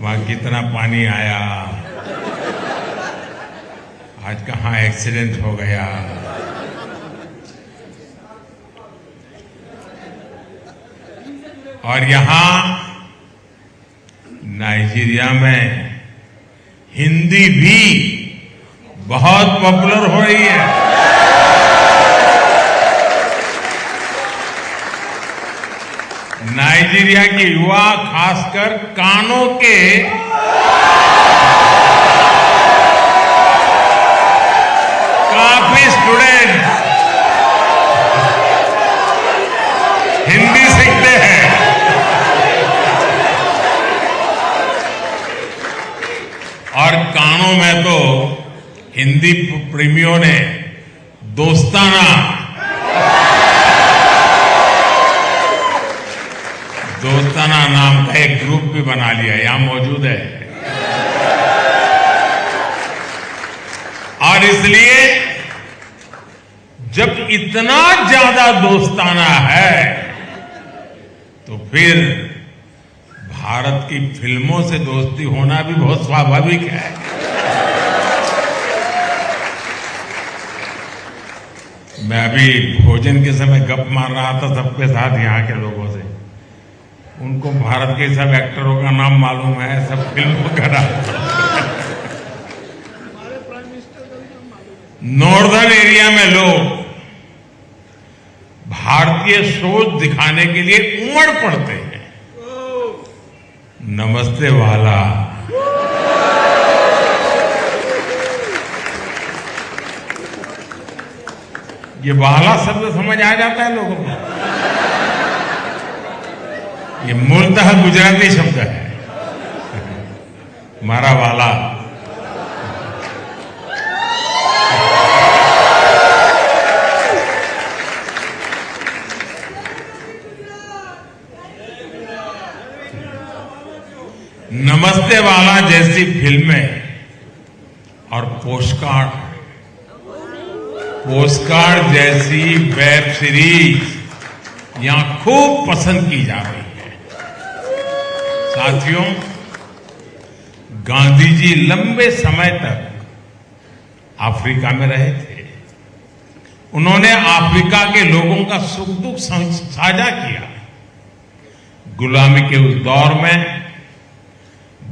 वहां कितना पानी आया, आज कहां एक्सीडेंट हो गया। और यहां नाइजीरिया में हिंदी भी बहुत पॉपुलर हो रही है। नाइजीरिया के युवा खासकर कानों के काफी स्टूडेंट हिंदी सीखते हैं। और कानों में तो हिंदी प्रेमियों ने दोस्ताना नाम का एक ग्रुप भी बना लिया, यहां मौजूद है। और इसलिए जब इतना ज्यादा दोस्ताना है तो फिर भारत की फिल्मों से दोस्ती होना भी बहुत स्वाभाविक है। मैं अभी भोजन के समय गप मार रहा था सबके साथ, यहाँ के लोगों से। उनको भारत के सब एक्टरों का नाम मालूम है, सब फिल्मों का नाम। नॉर्दर्न एरिया में लोग भारतीय सोच दिखाने के लिए उमड़ पड़ते हैं। नमस्ते वाला, ये वाला शब्द समझ आ जाता है लोगों को। ये मूलतः गुजराती शब्द है, मारा वाला। नमस्ते वाला जैसी फिल्में और पोस्टकार्ड जैसी वेब सीरीज यहां खूब पसंद की जा रही है। साथियों, गांधी जी लंबे समय तक अफ्रीका में रहे थे। उन्होंने अफ्रीका के लोगों का सुख दुख साझा किया। गुलामी के उस दौर में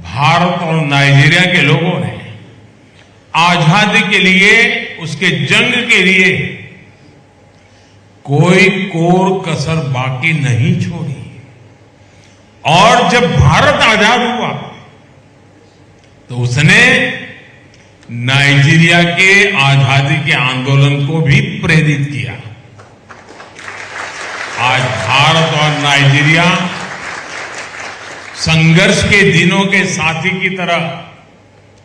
भारत और नाइजीरिया के लोगों ने आजादी के लिए, उसके जंग के लिए कोई कोर कसर बाकी नहीं छोड़ी। और जब भारत आजाद हुआ तो उसने नाइजीरिया के आजादी के आंदोलन को भी प्रेरित किया। आज भारत और नाइजीरिया संघर्ष के दिनों के साथी की तरह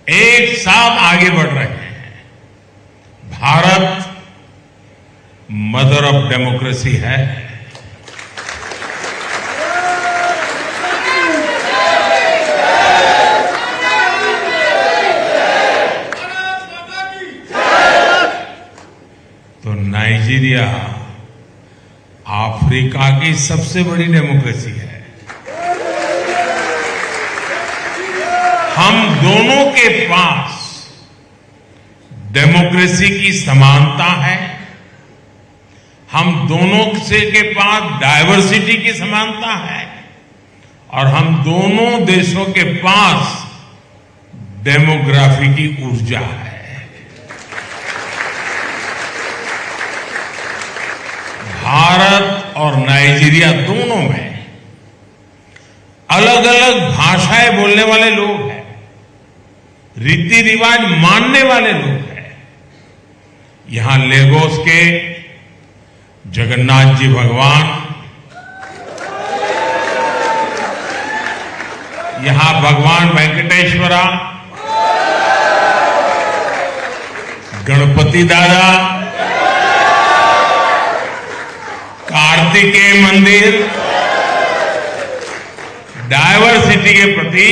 एक साथ आगे बढ़ रहे हैं। भारत मदर ऑफ डेमोक्रेसी है। तो नाइजीरिया अफ्रीका की सबसे बड़ी डेमोक्रेसी है। हम दोनों के पास डेमोक्रेसी की समानता है। हम दोनों के पास डायवर्सिटी की समानता है। और हम दोनों देशों के पास डेमोग्राफी की ऊर्जा है। भारत और नाइजीरिया दोनों में अलग अलग भाषाएं बोलने वाले लोग हैं, रीति रिवाज मानने वाले लोग हैं। यहां लेगोस के जगन्नाथ जी भगवान, यहां भगवान वेंकटेश्वरा, गणपति दादा, कार्तिकेय मंदिर डायवर्सिटी के प्रति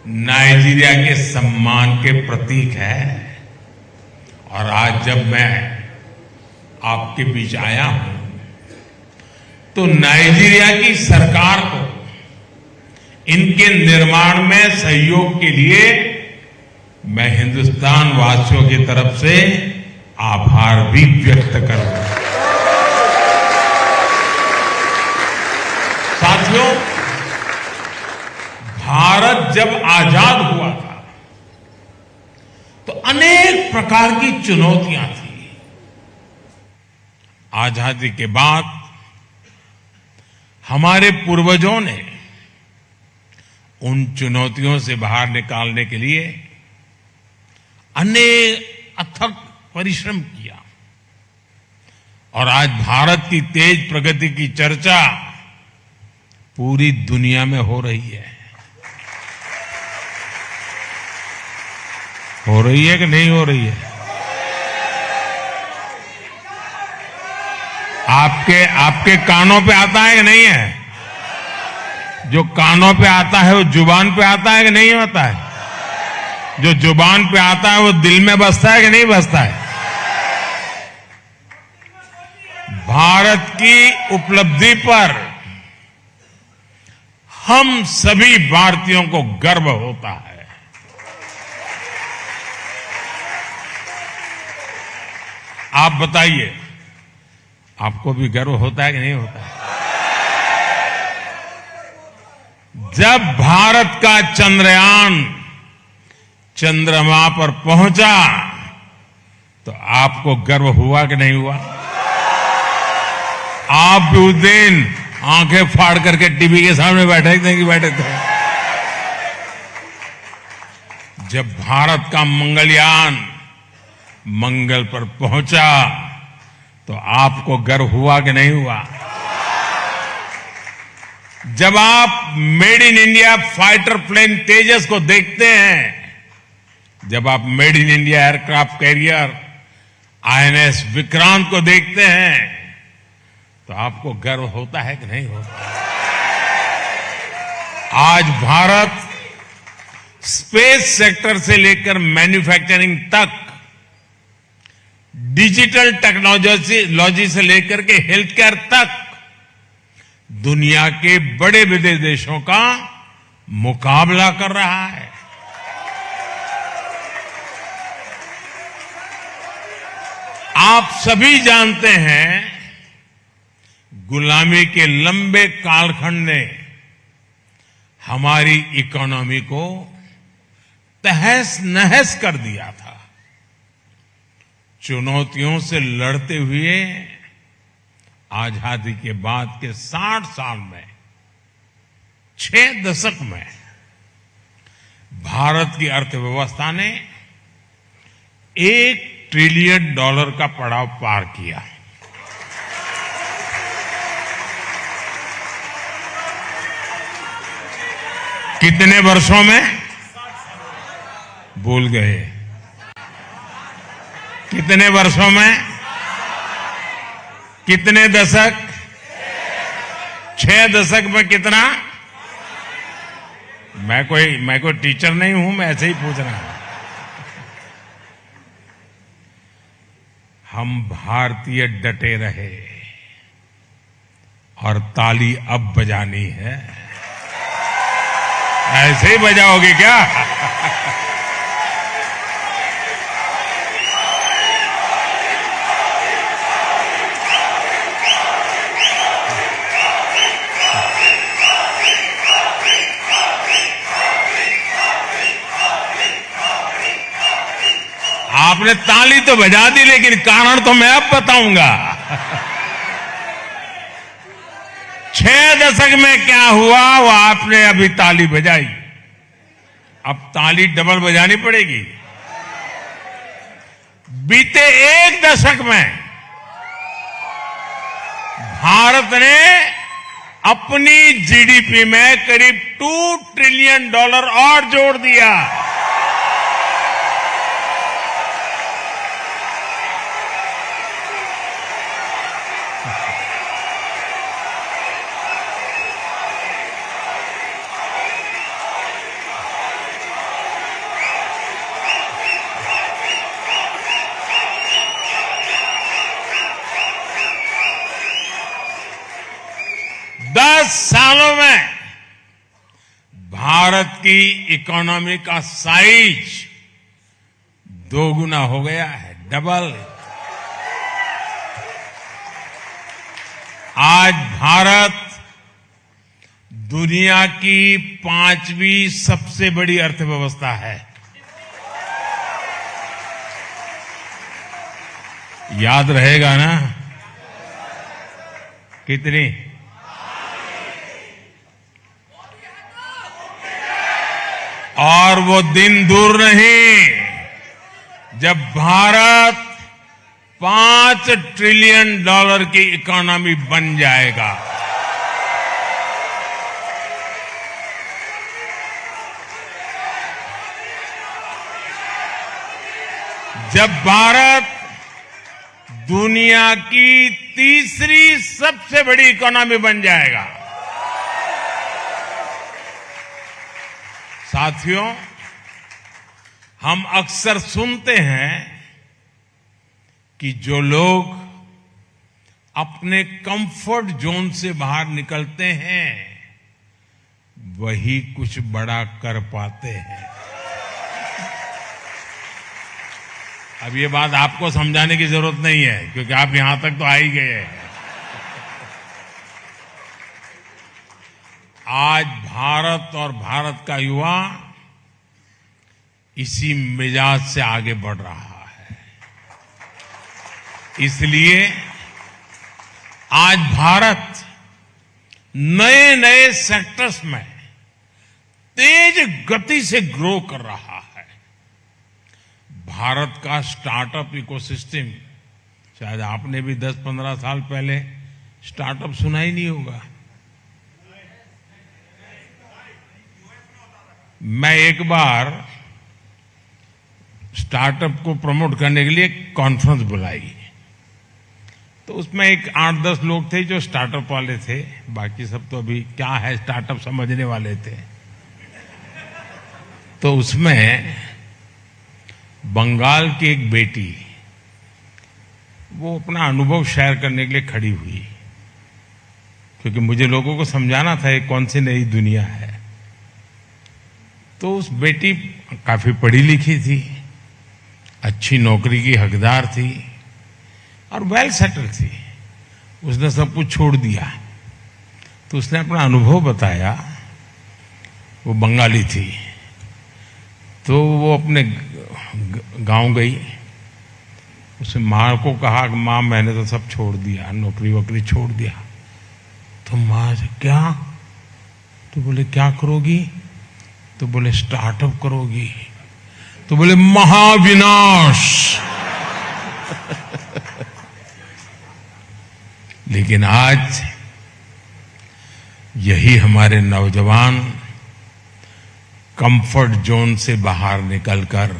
नाइजीरिया के सम्मान के प्रतीक है। और आज जब मैं आपके बीच आया हूं तो नाइजीरिया की सरकार को इनके निर्माण में सहयोग के लिए मैं हिंदुस्तान वासियों की तरफ से आभार भी व्यक्त करूंगा। साथियों, भारत जब आजाद हुआ था तो अनेक प्रकार की चुनौतियां थी। आजादी के बाद हमारे पूर्वजों ने उन चुनौतियों से बाहर निकालने के लिए अनेक अथक परिश्रम किया और आज भारत की तेज प्रगति की चर्चा पूरी दुनिया में हो रही है। हो रही है कि नहीं हो रही है? आपके कानों पे आता है कि नहीं है? जो कानों पे आता है वो जुबान पे आता है कि नहीं आता है? जो जुबान पे आता है वो दिल में बसता है कि नहीं बसता है? भारत की उपलब्धि पर हम सभी भारतीयों को गर्व होता है। आप बताइए, आपको भी गर्व होता है कि नहीं होता है? जब भारत का चंद्रयान चंद्रमा पर पहुंचा तो आपको गर्व हुआ कि नहीं हुआ? आप भी उस दिन आंखें फाड़ करके टीवी के सामने बैठे थे कि बैठे थे? जब भारत का मंगलयान मंगल पर पहुंचा तो आपको गर्व हुआ कि नहीं हुआ? जब आप made in India fighter plane Tejas को देखते हैं, जब आप made in India aircraft carrier INS Vikrant को देखते हैं तो आपको गर्व होता है कि नहीं होता? आज भारत स्पेस सेक्टर से लेकर मैन्युफैक्चरिंग तक, डिजिटल टेक्नोलॉजी से लेकर के हेल्थ केयर तक दुनिया के बड़े बड़े देशों का मुकाबला कर रहा है। आप सभी जानते हैं, गुलामी के लंबे कालखंड ने हमारी इकोनॉमी को तहस नहस कर दिया था। चुनौतियों से लड़ते हुए आजादी के बाद के 60 साल में, 6 दशक में भारत की अर्थव्यवस्था ने $1 ट्रिलियन का पड़ाव पार किया। कितने वर्षों में? भूल गए। कितने वर्षों में? कितने दशक? 6 दशक में कितना? मैं कोई टीचर नहीं हूं, मैं ऐसे ही पूछ रहा हूं। हम भारतीय डटे रहे और ताली अब बजानी है। ऐसे ही बजाओगे क्या? आपने ताली तो बजा दी, लेकिन कारण तो मैं अब बताऊंगा। 6 दशक में क्या हुआ वो आपने अभी ताली बजाई, अब ताली डबल बजानी पड़ेगी। बीते 1 दशक में भारत ने अपनी जीडीपी में करीब $2 ट्रिलियन और जोड़ दिया। सालों में भारत की इकोनॉमी का साइज 2 गुना हो गया है, डबल। आज भारत दुनिया की 5वीं सबसे बड़ी अर्थव्यवस्था है। याद रहेगा ना? कितनी? और वो दिन दूर नहीं जब भारत $5 ट्रिलियन की इकोनॉमी बन जाएगा। जब भारत दुनिया की तीसरी सबसे बड़ी इकोनॉमी बन जाएगा। साथियों, हम अक्सर सुनते हैं कि जो लोग अपने कंफर्ट जोन से बाहर निकलते हैं वही कुछ बड़ा कर पाते हैं। अब ये बात आपको समझाने की जरूरत नहीं है क्योंकि आप यहां तक तो आ ही गए हैं। आज भारत और भारत का युवा इसी मिजाज से आगे बढ़ रहा है। इसलिए आज भारत नए नए सेक्टर्स में तेज गति से ग्रो कर रहा है। भारत का स्टार्टअप इकोसिस्टम, शायद आपने भी 10-15 साल पहले स्टार्टअप सुना ही नहीं होगा। मैं एक बार स्टार्टअप को प्रमोट करने के लिए एक कॉन्फ्रेंस बुलाई, तो उसमें एक 8-10 लोग थे जो स्टार्टअप वाले थे, बाकी सब तो अभी क्या है स्टार्टअप समझने वाले थे। तो उसमें बंगाल की एक बेटी वो अपना अनुभव शेयर करने के लिए खड़ी हुई, क्योंकि मुझे लोगों को समझाना था ये कौन सी नई दुनिया है। तो उस बेटी काफी पढ़ी लिखी थी, अच्छी नौकरी की हकदार थी और वेल सेटल थी। उसने सब कुछ छोड़ दिया। तो उसने अपना अनुभव बताया। वो बंगाली थी। तो वो अपने गांव गई। उसने माँ को कहा कि माँ मैंने तो सब छोड़ दिया, नौकरी वोकरी छोड़ दिया। तो माँ से क्या? तो बोले क्या करोगी? तो बोले स्टार्टअप करोगी। तो बोले महाविनाश। लेकिन आज यही हमारे नौजवान कंफर्ट जोन से बाहर निकलकर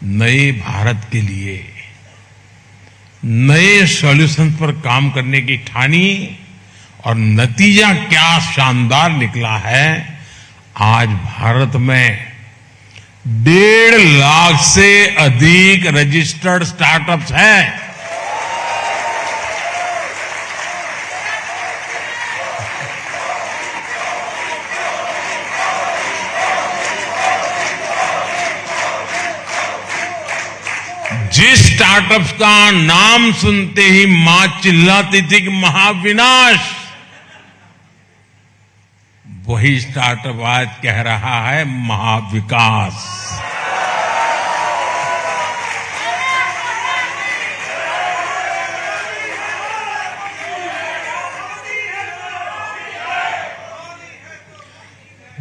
नए भारत के लिए नए सॉल्यूशन पर काम करने की ठानी और नतीजा क्या शानदार निकला है। आज भारत में 1.5 लाख से अधिक रजिस्टर्ड स्टार्टअप्स हैं। जिस स्टार्टअप्स का नाम सुनते ही मां चिल्लाती थी कि महाविनाश, वही स्टार्टअप आज कह रहा है महाविकास।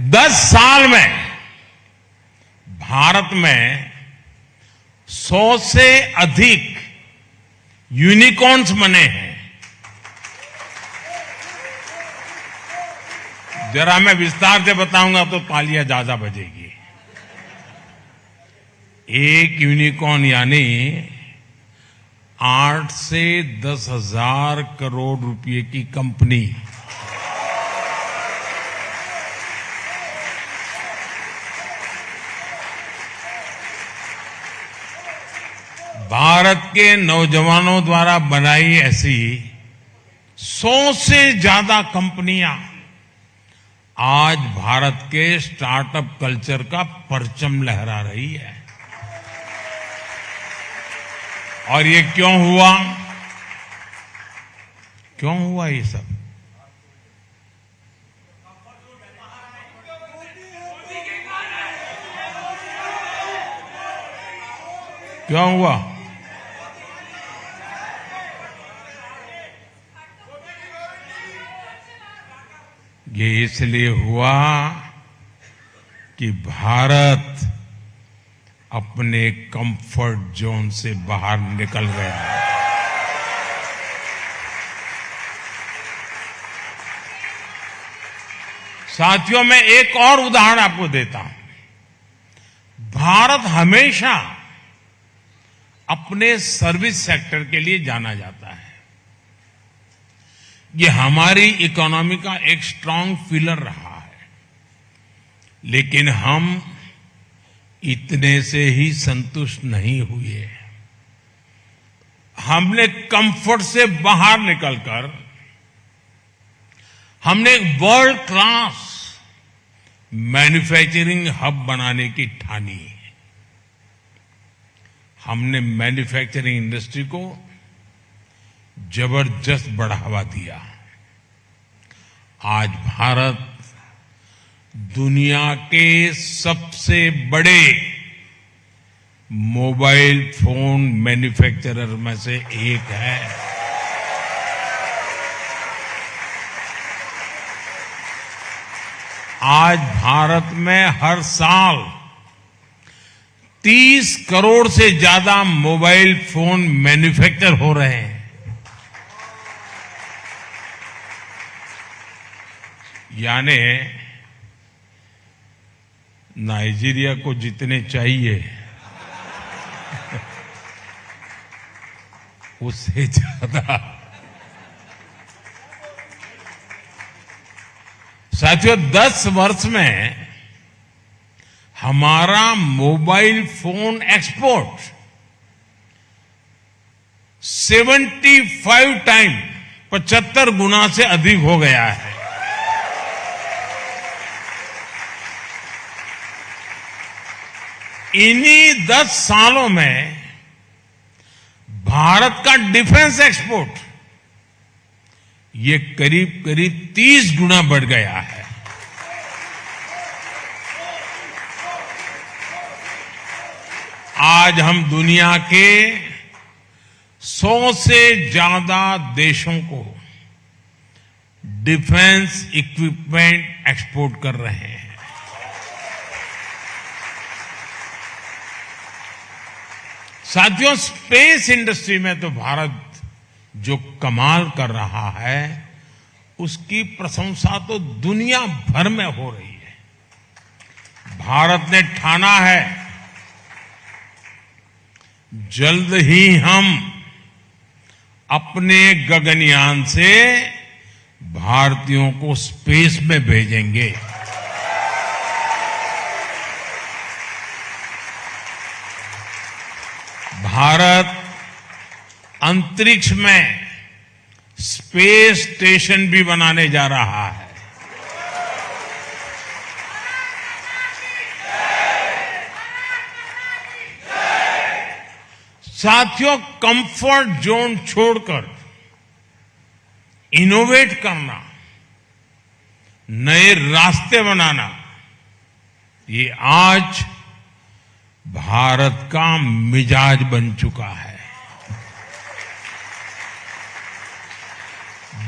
दस साल में भारत में 100 से अधिक यूनिकॉर्न्स बने हैं। जरा मैं विस्तार से बताऊंगा तो तालियां ज्यादा बजेगी। एक यूनिकॉर्न यानी 8 से 10 हजार करोड़ रुपए की कंपनी। भारत के नौजवानों द्वारा बनाई ऐसी 100 से ज्यादा कंपनियां आज भारत के स्टार्टअप कल्चर का परचम लहरा रही है। और ये क्यों हुआ? क्यों हुआ ये सब? क्या हुआ? ये इसलिए हुआ कि भारत अपने कंफर्ट जोन से बाहर निकल गया। साथियों, मैं एक और उदाहरण आपको देता हूं। भारत हमेशा अपने सर्विस सेक्टर के लिए जाना जाता है। ये हमारी इकोनॉमी का एक स्ट्रांग पिलर रहा है। लेकिन हम इतने से ही संतुष्ट नहीं हुए। हमने कंफर्ट से बाहर निकलकर हमने एक वर्ल्ड क्लास मैन्युफैक्चरिंग हब बनाने की ठानी। हमने मैन्युफैक्चरिंग इंडस्ट्री को जबरदस्त बढ़ावा दिया। आज भारत दुनिया के सबसे बड़े मोबाइल फोन मैन्युफैक्चरर में से एक है। आज भारत में हर साल 30 करोड़ से ज्यादा मोबाइल फोन मैन्युफैक्चर हो रहे हैं। यानी नाइजीरिया को जितने चाहिए उससे ज्यादा। साथियों, 10 वर्ष में हमारा मोबाइल फोन एक्सपोर्ट 75 टाइम 75 गुना से अधिक हो गया है। इन्हीं 10 सालों में भारत का डिफेंस एक्सपोर्ट ये करीब करीब 30 गुना बढ़ गया है। आज हम दुनिया के 100 से ज्यादा देशों को डिफेंस इक्विपमेंट एक्सपोर्ट कर रहे हैं। साथियों, स्पेस इंडस्ट्री में तो भारत जो कमाल कर रहा है उसकी प्रशंसा तो दुनिया भर में हो रही है। भारत ने ठाना है जल्द ही हम अपने गगनयान से भारतीयों को स्पेस में भेजेंगे। भारत अंतरिक्ष में स्पेस स्टेशन भी बनाने जा रहा है। साथियों, कंफर्ट जोन छोड़कर इनोवेट करना, नए रास्ते बनाना, ये आज भारत का मिजाज बन चुका है।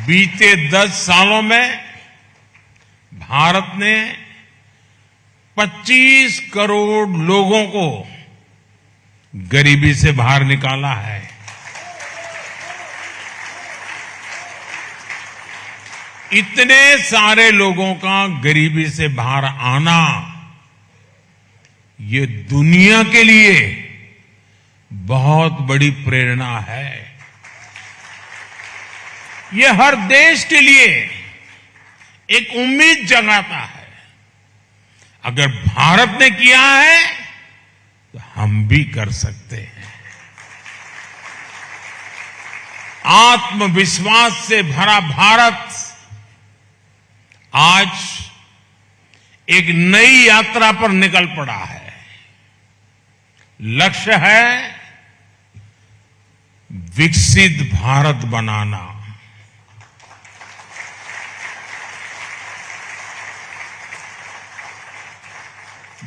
बीते 10 सालों में भारत ने 25 करोड़ लोगों को गरीबी से बाहर निकाला है। इतने सारे लोगों का गरीबी से बाहर आना ये दुनिया के लिए बहुत बड़ी प्रेरणा है। ये हर देश के लिए एक उम्मीद जगाता है। अगर भारत ने किया है तो हम भी कर सकते हैं। आत्मविश्वास से भरा भारत आज एक नई यात्रा पर निकल पड़ा है। लक्ष्य है विकसित भारत बनाना।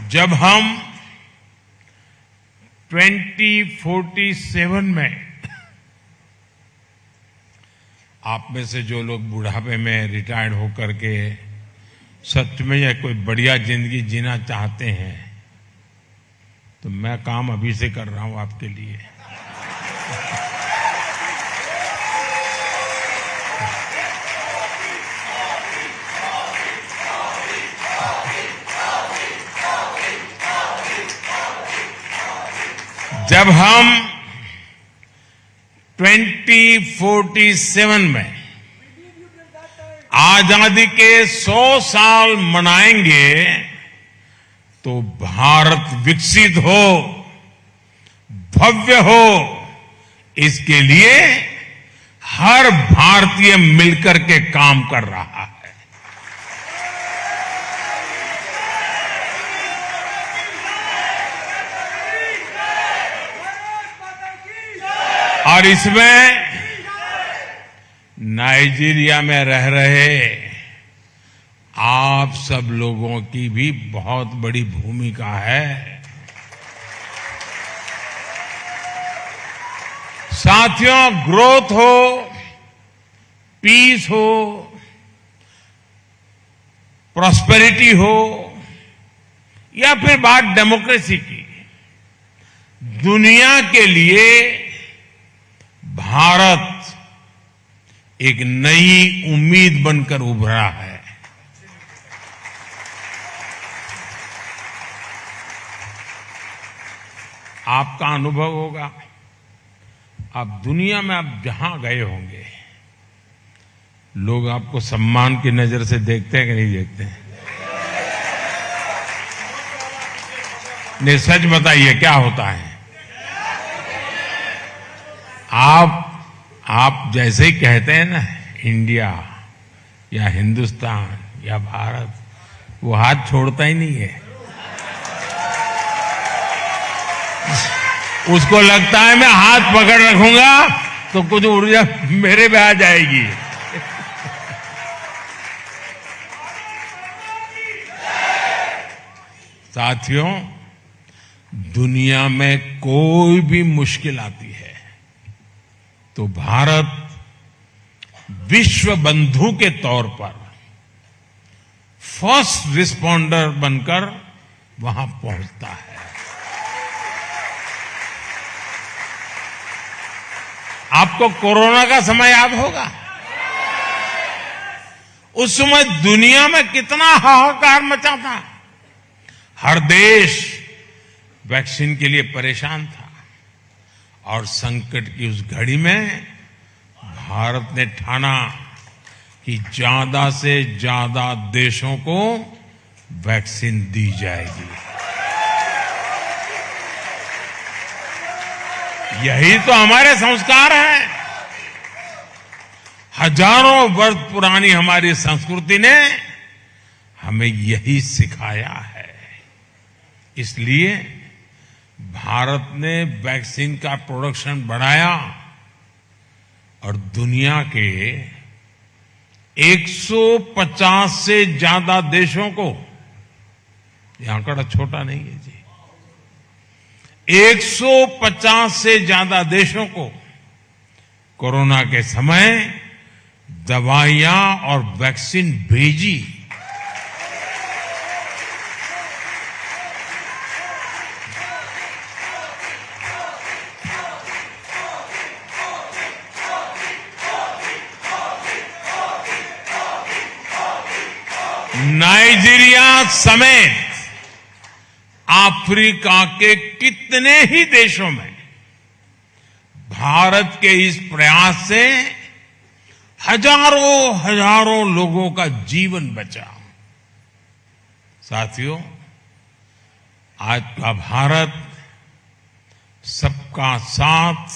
जब हम 2047 में आप में से जो लोग बुढ़ापे में रिटायर्ड होकर के सच में या कोई बढ़िया जिंदगी जीना चाहते हैं, तो मैं काम अभी से कर रहा हूं आपके लिए। जब हम 2047 में आजादी के 100 साल मनाएंगे, तो भारत विकसित हो, भव्य हो, इसके लिए हर भारतीय मिलकर के काम कर रहा है। और इसमें नाइजीरिया में रह रहे आप सब लोगों की भी बहुत बड़ी भूमिका है। साथियों, ग्रोथ हो, पीस हो, प्रॉस्पेरिटी हो, या फिर बात डेमोक्रेसी की, दुनिया के लिए भारत एक नई उम्मीद बनकर उभरा है। आपका अनुभव होगा, आप दुनिया में आप जहां गए होंगे, लोग आपको सम्मान की नजर से देखते हैं कि नहीं देखते हैं? नहीं, सच बताइए क्या होता है? आप जैसे ही कहते हैं ना इंडिया या हिंदुस्तान या भारत, वो हाथ छोड़ता ही नहीं है। उसको लगता है मैं हाथ पकड़ रखूंगा तो कुछ ऊर्जा मेरे में आ जाएगी। साथियों, दुनिया में कोई भी मुश्किल आती है तो भारत विश्व बंधु के तौर पर फर्स्ट रिस्पॉन्डर बनकर वहां पहुंचता है। आपको कोरोना का समय याद होगा, उस समय दुनिया में कितना हाहाकार मचा था। हर देश वैक्सीन के लिए परेशान था और संकट की उस घड़ी में भारत ने ठाना कि ज्यादा से ज्यादा देशों को वैक्सीन दी जाएगी। यही तो हमारे संस्कार हैं। हजारों वर्ष पुरानी हमारी संस्कृति ने हमें यही सिखाया है। इसलिए भारत ने वैक्सीन का प्रोडक्शन बढ़ाया और दुनिया के 150 से ज्यादा देशों को, यह आंकड़ा छोटा नहीं है जी, 150 से ज्यादा देशों को कोरोना के समय दवाइयां और वैक्सीन भेजी। नाइजीरिया समेत अफ्रीका के कितने ही देशों में भारत के इस प्रयास से हजारों लोगों का जीवन बचा। साथियों, आज का भारत सबका साथ,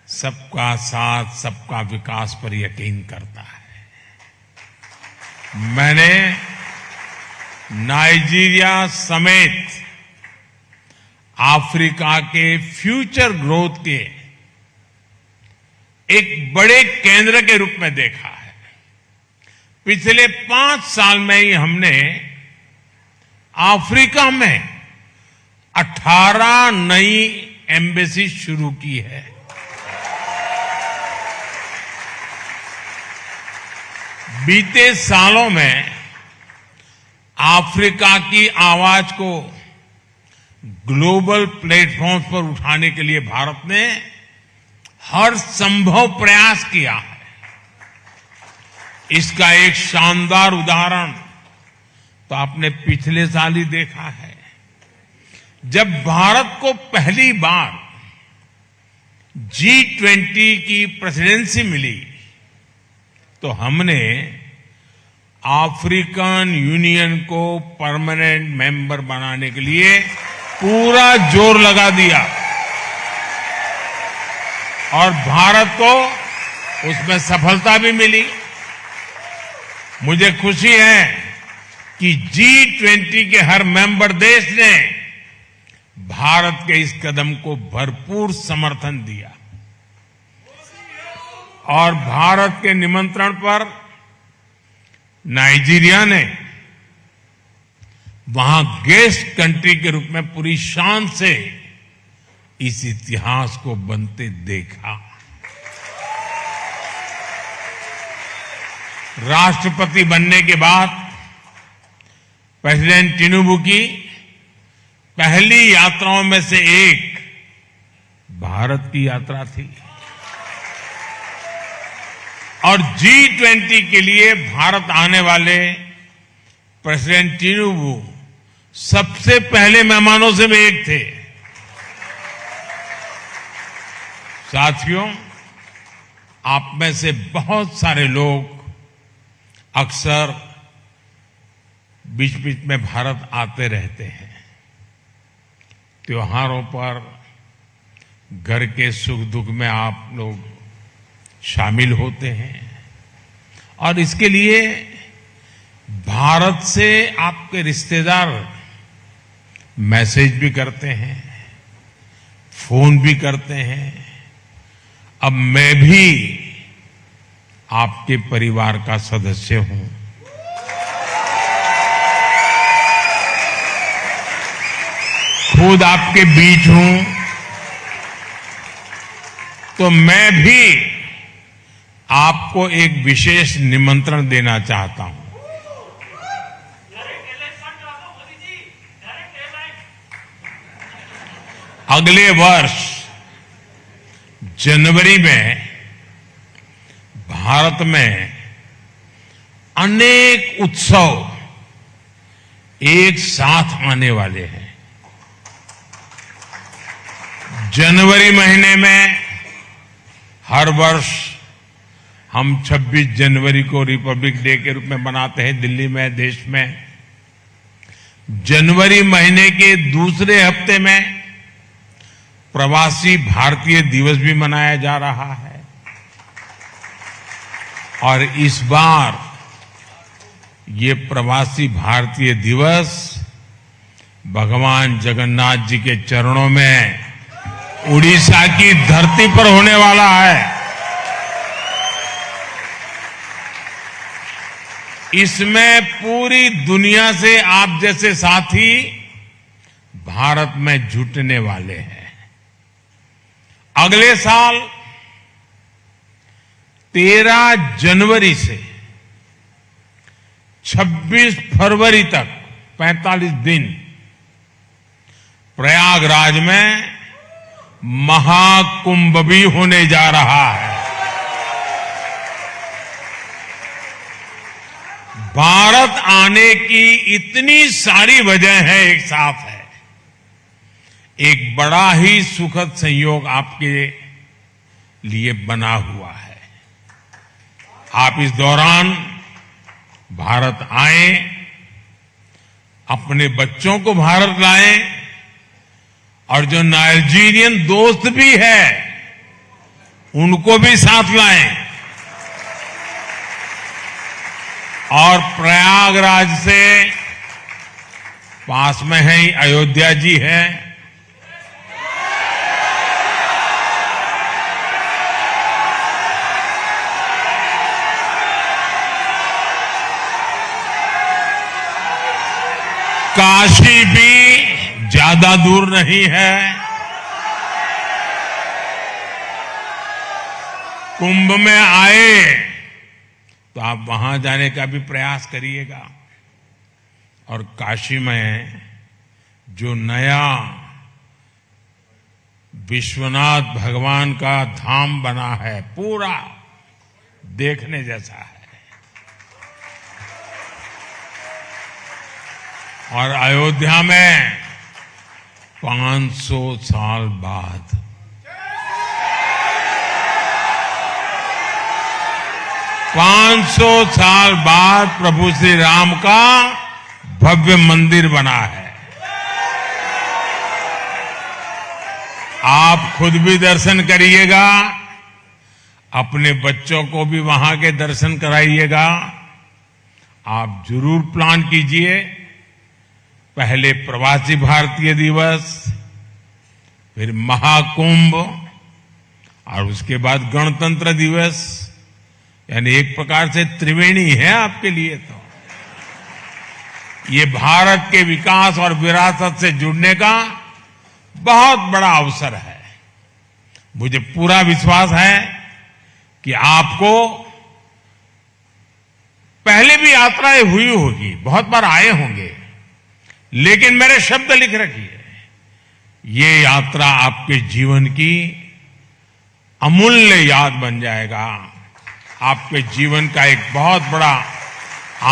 सबका साथ, सबका विकास पर यकीन करता है। मैंने नाइजीरिया समेत अफ्रीका के फ्यूचर ग्रोथ के एक बड़े केंद्र के रूप में देखा है। पिछले 5 साल में ही हमने अफ्रीका में 18 नई एम्बेसी शुरू की है। बीते सालों में अफ्रीका की आवाज को ग्लोबल प्लेटफॉर्म पर उठाने के लिए भारत ने हर संभव प्रयास किया है। इसका एक शानदार उदाहरण तो आपने पिछले साल ही देखा है, जब भारत को पहली बार G20 की प्रेसिडेंसी मिली तो हमने अफ्रीकन यूनियन को परमानेंट मेंबर बनाने के लिए पूरा जोर लगा दिया और भारत को उसमें सफलता भी मिली। मुझे खुशी है कि G20 के हर मेंबर देश ने भारत के इस कदम को भरपूर समर्थन दिया और भारत के निमंत्रण पर नाइजीरिया ने वहां गेस्ट कंट्री के रूप में पूरी शान से इस इतिहास को बनते देखा। राष्ट्रपति बनने के बाद प्रेसिडेंट टिनुबू की पहली यात्राओं में से एक भारत की यात्रा थी और G20 के लिए भारत आने वाले प्रेसिडेंट टिनुबू सबसे पहले मेहमानों से भी एक थे। साथियों, आप में से बहुत सारे लोग अक्सर बीच बीच में भारत आते रहते हैं। त्योहारों पर घर के सुख दुख में आप लोग शामिल होते हैं और इसके लिए भारत से आपके रिश्तेदार मैसेज भी करते हैं, फोन भी करते हैं। अब मैं भी आपके परिवार का सदस्य हूं। खुद आपके बीच हूं तो मैं भी आपको एक विशेष निमंत्रण देना चाहता हूं। अगले वर्ष जनवरी में भारत में अनेक उत्सव एक साथ आने वाले हैं। जनवरी महीने में हर वर्ष हम 26 जनवरी को रिपब्लिक डे के रूप में मनाते हैं दिल्ली में, देश में। जनवरी महीने के दूसरे हफ्ते में प्रवासी भारतीय दिवस भी मनाया जा रहा है और इस बार ये प्रवासी भारतीय दिवस भगवान जगन्नाथ जी के चरणों में उड़ीसा की धरती पर होने वाला है। इसमें पूरी दुनिया से आप जैसे साथी भारत में जुटने वाले हैं। अगले साल 13 जनवरी से 26 फरवरी तक 45 दिन प्रयागराज में महाकुंभ भी होने जा रहा है। भारत आने की इतनी सारी वजह है, एक साथ है। एक बड़ा ही सुखद संयोग आपके लिए बना हुआ है। आप इस दौरान भारत आए, अपने बच्चों को भारत लाएं और जो नाइजीरियन दोस्त भी है उनको भी साथ लाएं और प्रयागराज से पास में है अयोध्या जी है, काशी भी ज्यादा दूर नहीं है। कुंभ में आए तो आप वहां जाने का भी प्रयास करिएगा। और काशी में जो नया विश्वनाथ भगवान का धाम बना है, पूरा देखने जैसा है। और अयोध्या में 500 साल बाद 500 साल बाद प्रभु श्री राम का भव्य मंदिर बना है। आप खुद भी दर्शन करिएगा, अपने बच्चों को भी वहां के दर्शन कराइएगा। आप जरूर प्लान कीजिए, पहले प्रवासी भारतीय दिवस, फिर महाकुंभ और उसके बाद गणतंत्र दिवस, यानी एक प्रकार से त्रिवेणी है आपके लिए। तो ये भारत के विकास और विरासत से जुड़ने का बहुत बड़ा अवसर है। मुझे पूरा विश्वास है कि आपको पहले भी यात्राएं हुई होगी, बहुत बार आए होंगे, लेकिन मेरे शब्द लिख रखिए, ये यात्रा आपके जीवन की अमूल्य याद बन जाएगा। आपके जीवन का एक बहुत बड़ा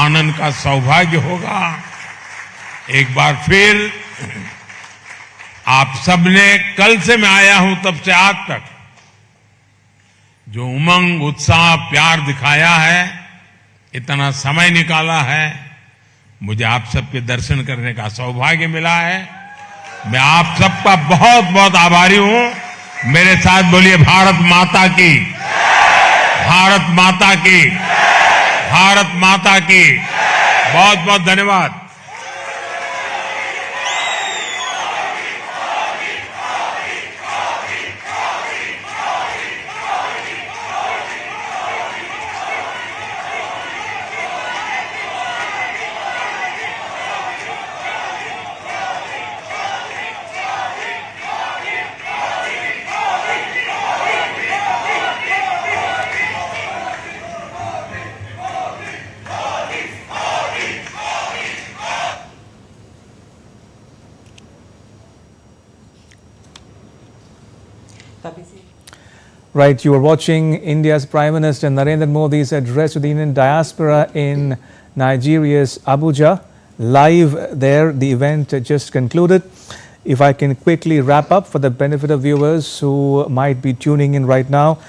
आनंद का सौभाग्य होगा। एक बार फिर आप सबने, कल से मैं आया हूं तब से आज तक जो उमंग, उत्साह, प्यार दिखाया है, इतना समय निकाला है, मुझे आप सबके दर्शन करने का सौभाग्य मिला है। मैं आप सबका बहुत बहुत आभारी हूं। मेरे साथ बोलिए भारत माता की, भारत माता की, भारत माता की। बहुत बहुत धन्यवाद। Right, you are watching India's Prime Minister Narendra Modi's address to the Indian diaspora in Nigeria's Abuja. Live there, the event just concluded. If I can quickly wrap up for the benefit of viewers who might be tuning in right now.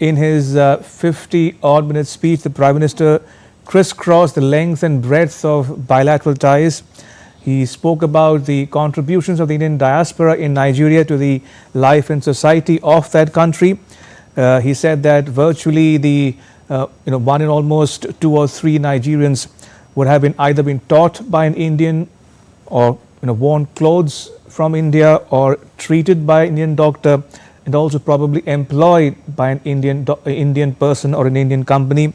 In his 50-odd minute speech, the Prime Minister crisscrossed the length and breadth of bilateral ties. He spoke about the contributions of the Indian diaspora in Nigeria to the life and society of that country. He said that virtually the one in almost 2 or 3 Nigerians would have either been taught by an Indian, or worn clothes from India, or treated by an Indian doctor, and also probably employed by an Indian person or an Indian company.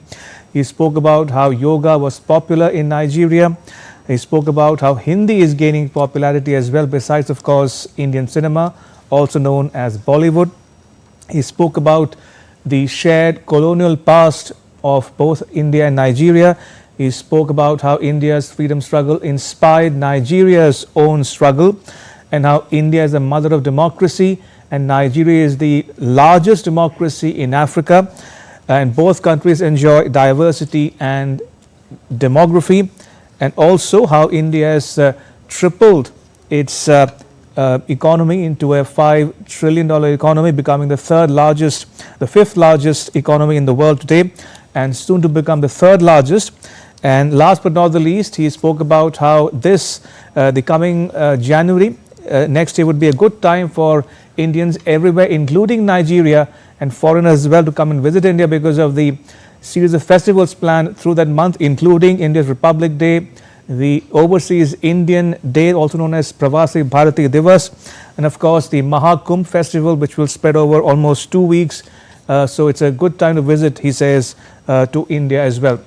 He spoke about how yoga was popular in Nigeria. He spoke about how Hindi is gaining popularity as well, besides of course Indian cinema, also known as Bollywood. He spoke about the shared colonial past of both India and Nigeria. He spoke about how India's freedom struggle inspired Nigeria's own struggle, and how India is the mother of democracy and Nigeria is the largest democracy in Africa, and both countries enjoy diversity and demography, and also how India has tripled its economy into a $5 trillion economy, becoming the fifth largest economy in the world today, and soon to become the 3rd largest. And last but not the least, he spoke about how the coming January next year would be a good time for Indians everywhere, including Nigeria, and foreigners as well, to come and visit India because of the series of festivals planned through that month, including India's Republic Day, the Overseas Indian Day, also known as Pravasi Bharatiya Divas, and of course the Mahakumbh festival, which will spread over almost 2 weeks. So it's a good time to visit, he says, to India as well.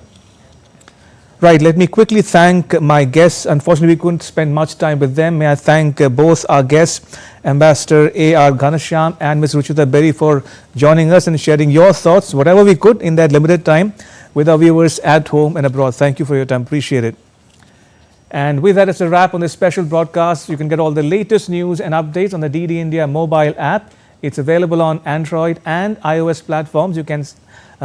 Right, let me quickly thank my guests. Unfortunately, we couldn't spend much time with them. May I thank both our guests, Ambassador A.R. Ghanshyam and Ms. Ruchita Berry, for joining us and sharing your thoughts, whatever we could in that limited time, with our viewers at home and abroad. Thank you for your time. Appreciate it. And with that, it's a wrap on this special broadcast. You can get all the latest news and updates on the DD India mobile app. It's available on Android and iOS platforms. You can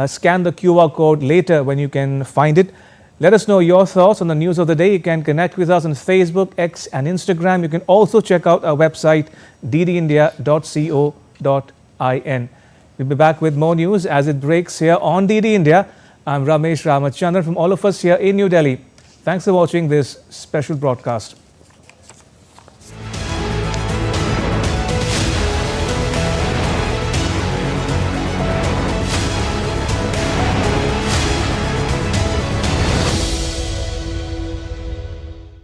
scan the QR code later when you can find it. Let us know your thoughts on the news of the day. You can connect with us on Facebook, X and Instagram. You can also check out our website ddindia.co.in. We'll be back with more news as it breaks here on DD India. I'm Ramesh Ramachandran from all of us here in New Delhi. Thanks for watching this special broadcast.